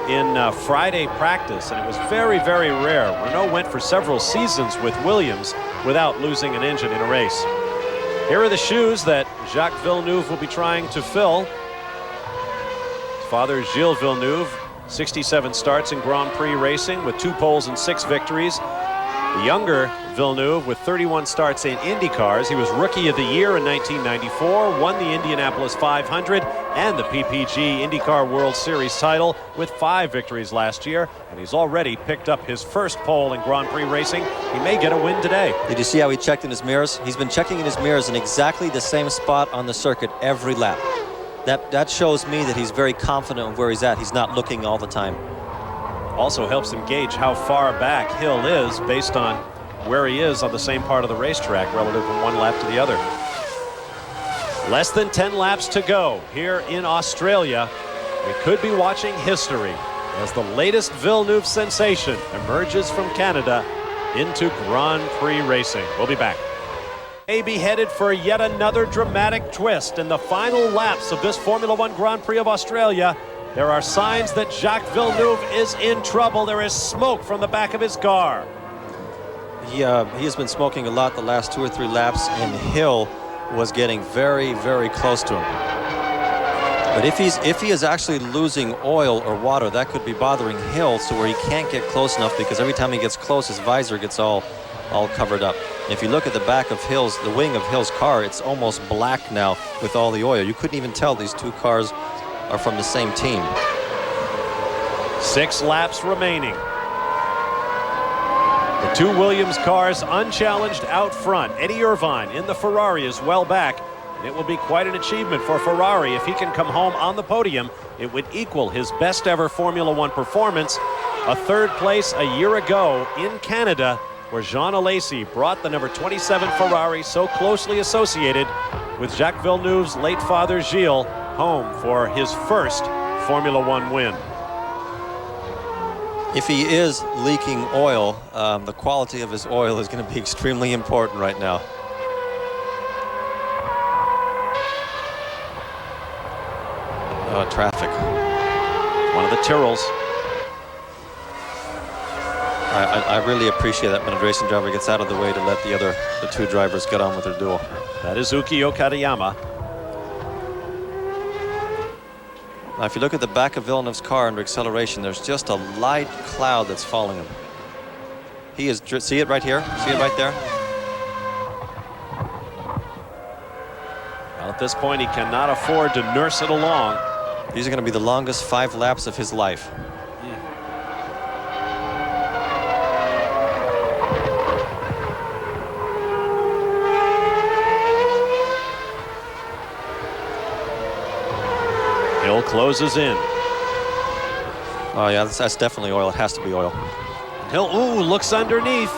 in Friday practice, and it was very, very rare. Renault went for several seasons with Williams without losing an engine in a race. Here are the shoes that Jacques Villeneuve will be trying to fill. His father, Gilles Villeneuve, 67 starts in Grand Prix racing with 2 poles and 6 victories. The younger Villeneuve with 31 starts in Indy cars. He was Rookie of the Year in 1994, won the Indianapolis 500 and the PPG IndyCar World Series title with 5 victories last year, and he's already picked up his first pole in Grand Prix racing. He may get a win today. Did you see how he checked in his mirrors? He's been checking in his mirrors in exactly the same spot on the circuit every lap. That shows me that he's very confident of where he's at. He's not looking all the time. Also helps him gauge how far back Hill is based on where he is on the same part of the racetrack relative from one lap to the other. Less than 10 laps to go here in Australia. We could be watching history as the latest Villeneuve sensation emerges from Canada into Grand Prix racing. We'll be back. May be headed for yet another dramatic twist in the final laps of this Formula One Grand Prix of Australia. There are signs that Jacques Villeneuve is in trouble. There is smoke from the back of his car. He has been smoking a lot the last 2 or 3 laps, and Hill was getting very, very close to him. But if he is actually losing oil or water, that could be bothering Hill, so where he can't get close enough, because every time he gets close, his visor gets all covered up. And if you look at the back of the wing of Hill's car, it's almost black now with all the oil. You couldn't even tell these two cars are from the same team. 6 laps remaining. The 2 Williams cars unchallenged out front. Eddie Irvine in the Ferrari is well back. And it will be quite an achievement for Ferrari. If he can come home on the podium, it would equal his best ever Formula One performance. A 3rd place a year ago in Canada, where Jean Alesi brought the number 27 Ferrari, so closely associated with Jacques Villeneuve's late father Gilles, home for his first Formula One win. If he is leaking oil, the quality of his oil is going to be extremely important right now. Traffic. One of the Tyrrells. I really appreciate that when a racing driver gets out of the way to let the 2 drivers get on with their duel. That is Ukio Katayama. Now, if you look at the back of Villeneuve's car under acceleration, there's just a light cloud that's following him. He is, see it right here? See it right there? Well, at this point, he cannot afford to nurse it along. These are going to be the longest 5 laps of his life. Hill closes in. Oh yeah, that's definitely oil. It has to be oil. Hill, ooh, looks underneath.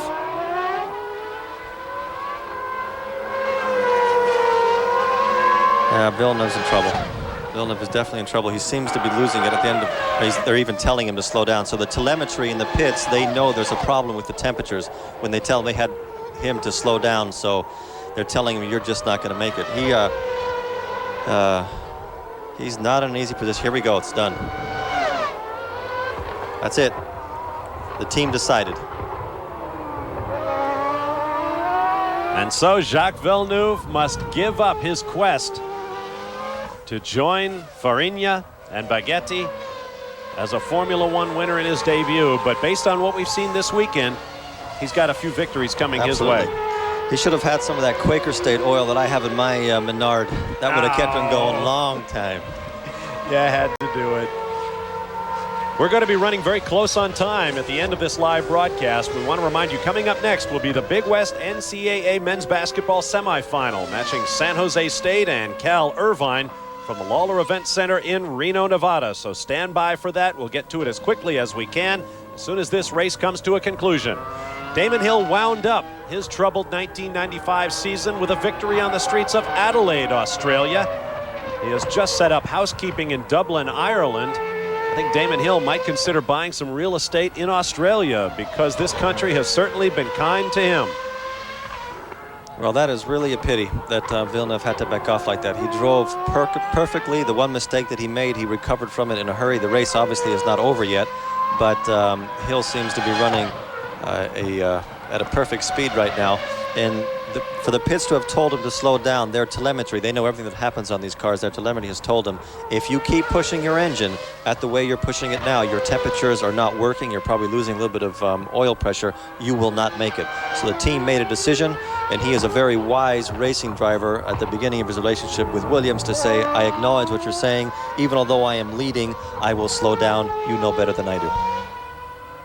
Yeah, Villeneuve's in trouble. Villeneuve is definitely in trouble. He seems to be losing it at the end of, they're even telling him to slow down. So the telemetry in the pits, they know there's a problem with the temperatures when they tell they had him to slow down. So they're telling him, you're just not going to make it. He's not in an easy position. Here we go, it's done. That's it. The team decided. And so Jacques Villeneuve must give up his quest to join Farina and Baghetti as a Formula One winner in his debut. But based on what we've seen this weekend, he's got a few victories coming Absolutely. his way. He should have had some of that Quaker State oil that I have in my Menard. That would have kept him going a long time. Yeah, had to do it. We're going to be running very close on time at the end of this live broadcast. We want to remind you, coming up next will be the Big West NCAA men's basketball semifinal, matching San Jose State and Cal Irvine from the Lawler Event Center in Reno, Nevada. So stand by for that. We'll get to it as quickly as we can as soon as this race comes to a conclusion. Damon Hill wound up his troubled 1995 season with a victory on the streets of Adelaide, Australia. He has just set up housekeeping in Dublin, Ireland. I think Damon Hill might consider buying some real estate in Australia because this country has certainly been kind to him. Well, that is really a pity that Villeneuve had to back off like that. He drove perfectly. The one mistake that he made, he recovered from it in a hurry. The race obviously is not over yet, but Hill seems to be running at a perfect speed right now. And for the pits to have told him to slow down, their telemetry, they know everything that happens on these cars. Their telemetry has told them, if you keep pushing your engine at the way you're pushing it now, your temperatures are not working, you're probably losing a little bit of oil pressure, you will not make it. So the team made a decision, and he is a very wise racing driver at the beginning of his relationship with Williams to say, I acknowledge what you're saying, even although I am leading, I will slow down, you know better than I do.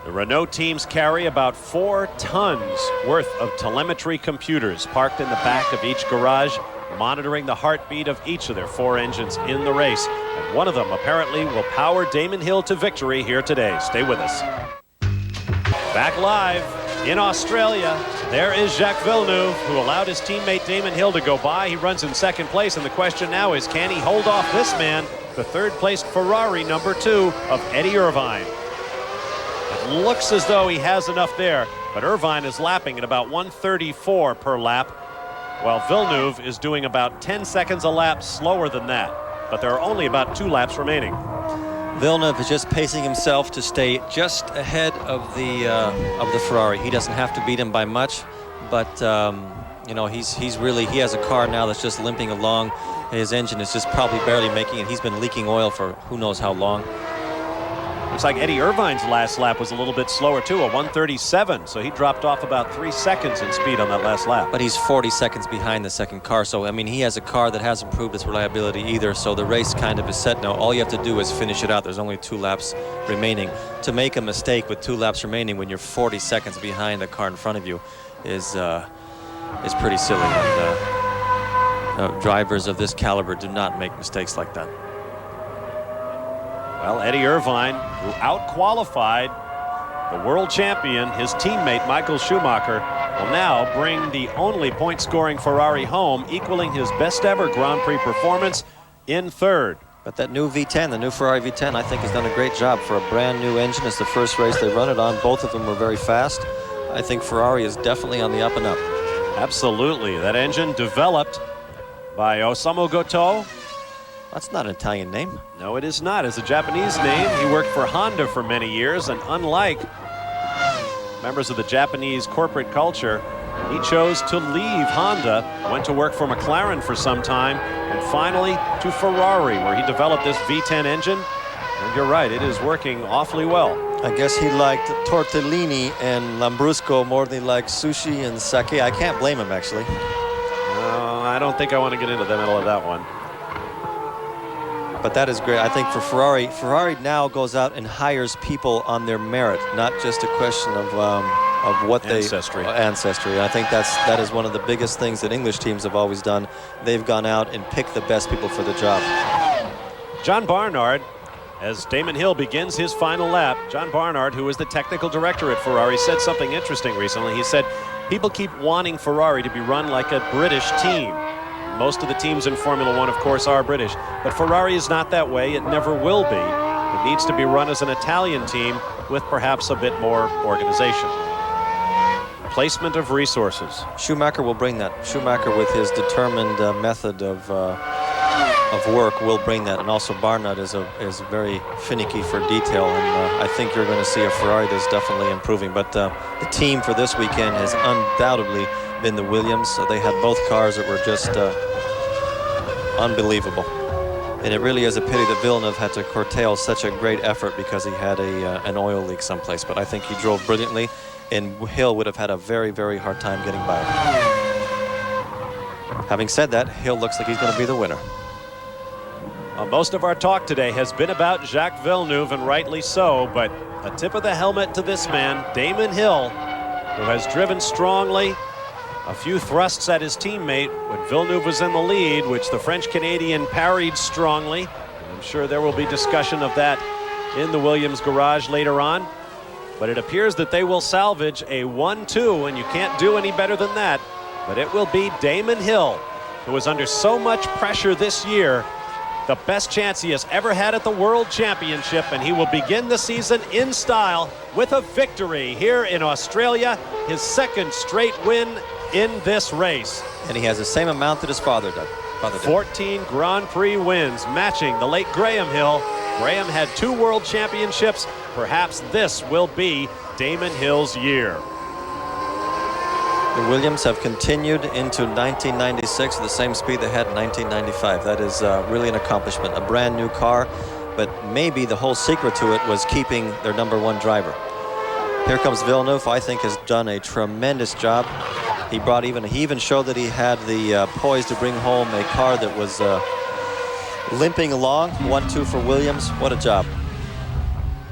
The Renault teams carry about 4 tons worth of telemetry computers parked in the back of each garage, monitoring the heartbeat of each of their 4 engines in the race. And one of them apparently will power Damon Hill to victory here today. Stay with us. Back live in Australia, there is Jacques Villeneuve, who allowed his teammate Damon Hill to go by. He runs in second place, and the question now is, can he hold off this man, the third-placed Ferrari number 2 of Eddie Irvine? It looks as though he has enough there, but Irvine is lapping at about 134 per lap, while Villeneuve is doing about 10 seconds a lap slower than that. But there are only about 2 laps remaining. Villeneuve is just pacing himself to stay just ahead of the Ferrari. He doesn't have to beat him by much, but you know, he has a car now that's just limping along. His engine is just probably barely making it. He's been leaking oil for who knows how long. Looks like Eddie Irvine's last lap was a little bit slower too, a 137, so he dropped off about 3 seconds in speed on that last lap. But he's 40 seconds behind the second car, so I mean, he has a car that hasn't proved its reliability either, so the race kind of is set now. All you have to do is finish it out. There's only 2 laps remaining. To make a mistake with 2 laps remaining when you're 40 seconds behind the car in front of you is pretty silly. And drivers of this caliber do not make mistakes like that. Well, Eddie Irvine, who out-qualified the world champion, his teammate Michael Schumacher, will now bring the only point-scoring Ferrari home, equaling his best-ever Grand Prix performance in third. But that new V10, the new Ferrari V10, I think has done a great job for a brand-new engine. It's the first race they run it on. Both of them were very fast. I think Ferrari is definitely on the up and up. Absolutely. That engine developed by Osamu Goto. That's not an Italian name. No, it is not. It's a Japanese name. He worked for Honda for many years, and unlike members of the Japanese corporate culture, he chose to leave Honda, went to work for McLaren for some time, and finally to Ferrari, where he developed this V10 engine. And you're right, it is working awfully well. I guess he liked tortellini and lambrusco more than he liked sushi and sake. I can't blame him, actually. No, I don't think I want to get into the middle of that one. But that is great. I think for Ferrari now goes out and hires people on their merit, not just a question of what ancestry. Ancestry. I think that is one of the biggest things that English teams have always done. They've gone out and picked the best people for the job. John Barnard, as Damon Hill begins his final lap, John Barnard, who is the technical director at Ferrari, said something interesting recently. He said, people keep wanting Ferrari to be run like a British team. Most of the teams in Formula One, of course, are British, but Ferrari is not that way. It never will be. It needs to be run as an Italian team with perhaps a bit more organization. Placement of resources. Schumacher will bring that. Schumacher, with his determined method of work, will bring that, and also Barnard is very finicky for detail, and I think you're going to see a Ferrari that's definitely improving. But the team for this weekend has undoubtedly been the Williams. So they had both cars that were just unbelievable, and it really is a pity that Villeneuve had to curtail such a great effort because he had an oil leak someplace. But I think he drove brilliantly, and Hill would have had a very, very hard time getting by him. Having said that, Hill looks like he's going to be the winner. Most of our talk today has been about Jacques Villeneuve, and rightly so, but a tip of the helmet to this man, Damon Hill, who has driven strongly. A few thrusts at his teammate when Villeneuve was in the lead, which the French-Canadian parried strongly. I'm sure there will be discussion of that in the Williams garage later on. But it appears that they will salvage a 1-2, and you can't do any better than that. But it will be Damon Hill, who is under so much pressure this year, the best chance he has ever had at the World Championship, and he will begin the season in style with a victory here in Australia, his second straight win in this race. And he has the same amount that his father did. 14 Grand Prix wins, matching the late Graham Hill. Graham had 2 World Championships. Perhaps this will be Damon Hill's year. The Williams have continued into 1996 at the same speed they had in 1995. That is really an accomplishment. A brand new car, but maybe the whole secret to it was keeping their #1 driver. Here comes Villeneuve. I think has done a tremendous job. He even showed that he had the poise to bring home a car that was limping along. 1-2 for Williams. What a job.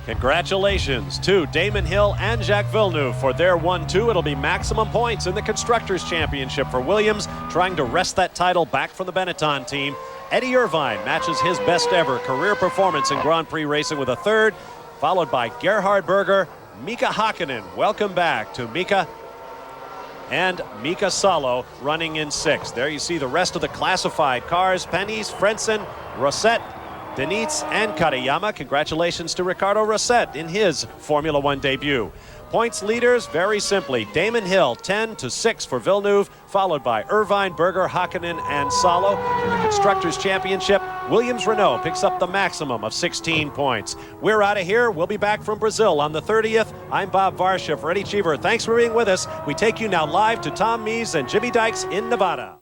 Congratulations to Damon Hill and Jacques Villeneuve for their 1-2. It'll be maximum points in the Constructors' Championship for Williams, trying to wrest that title back from the Benetton team. Eddie Irvine matches his best ever career performance in Grand Prix racing with a 3rd, followed by Gerhard Berger, Mika Hakkinen. Welcome back to Mika. And Mika Salo running in 6th. There you see the rest of the classified cars. Pennies, Frentzen, Rosset, Denitz, and Katayama. Congratulations to Ricardo Rosset in his Formula One debut. Points leaders, very simply, Damon Hill 10-6 for Villeneuve, followed by Irvine, Berger, Hakkinen, and Salo. In the Constructors' Championship, Williams-Renault picks up the maximum of 16 points. We're out of here. We'll be back from Brazil on the 30th. I'm Bob Varsha for Eddie Cheever. Thanks for being with us. We take you now live to Tom Mees and Jimmy Dykes in Nevada.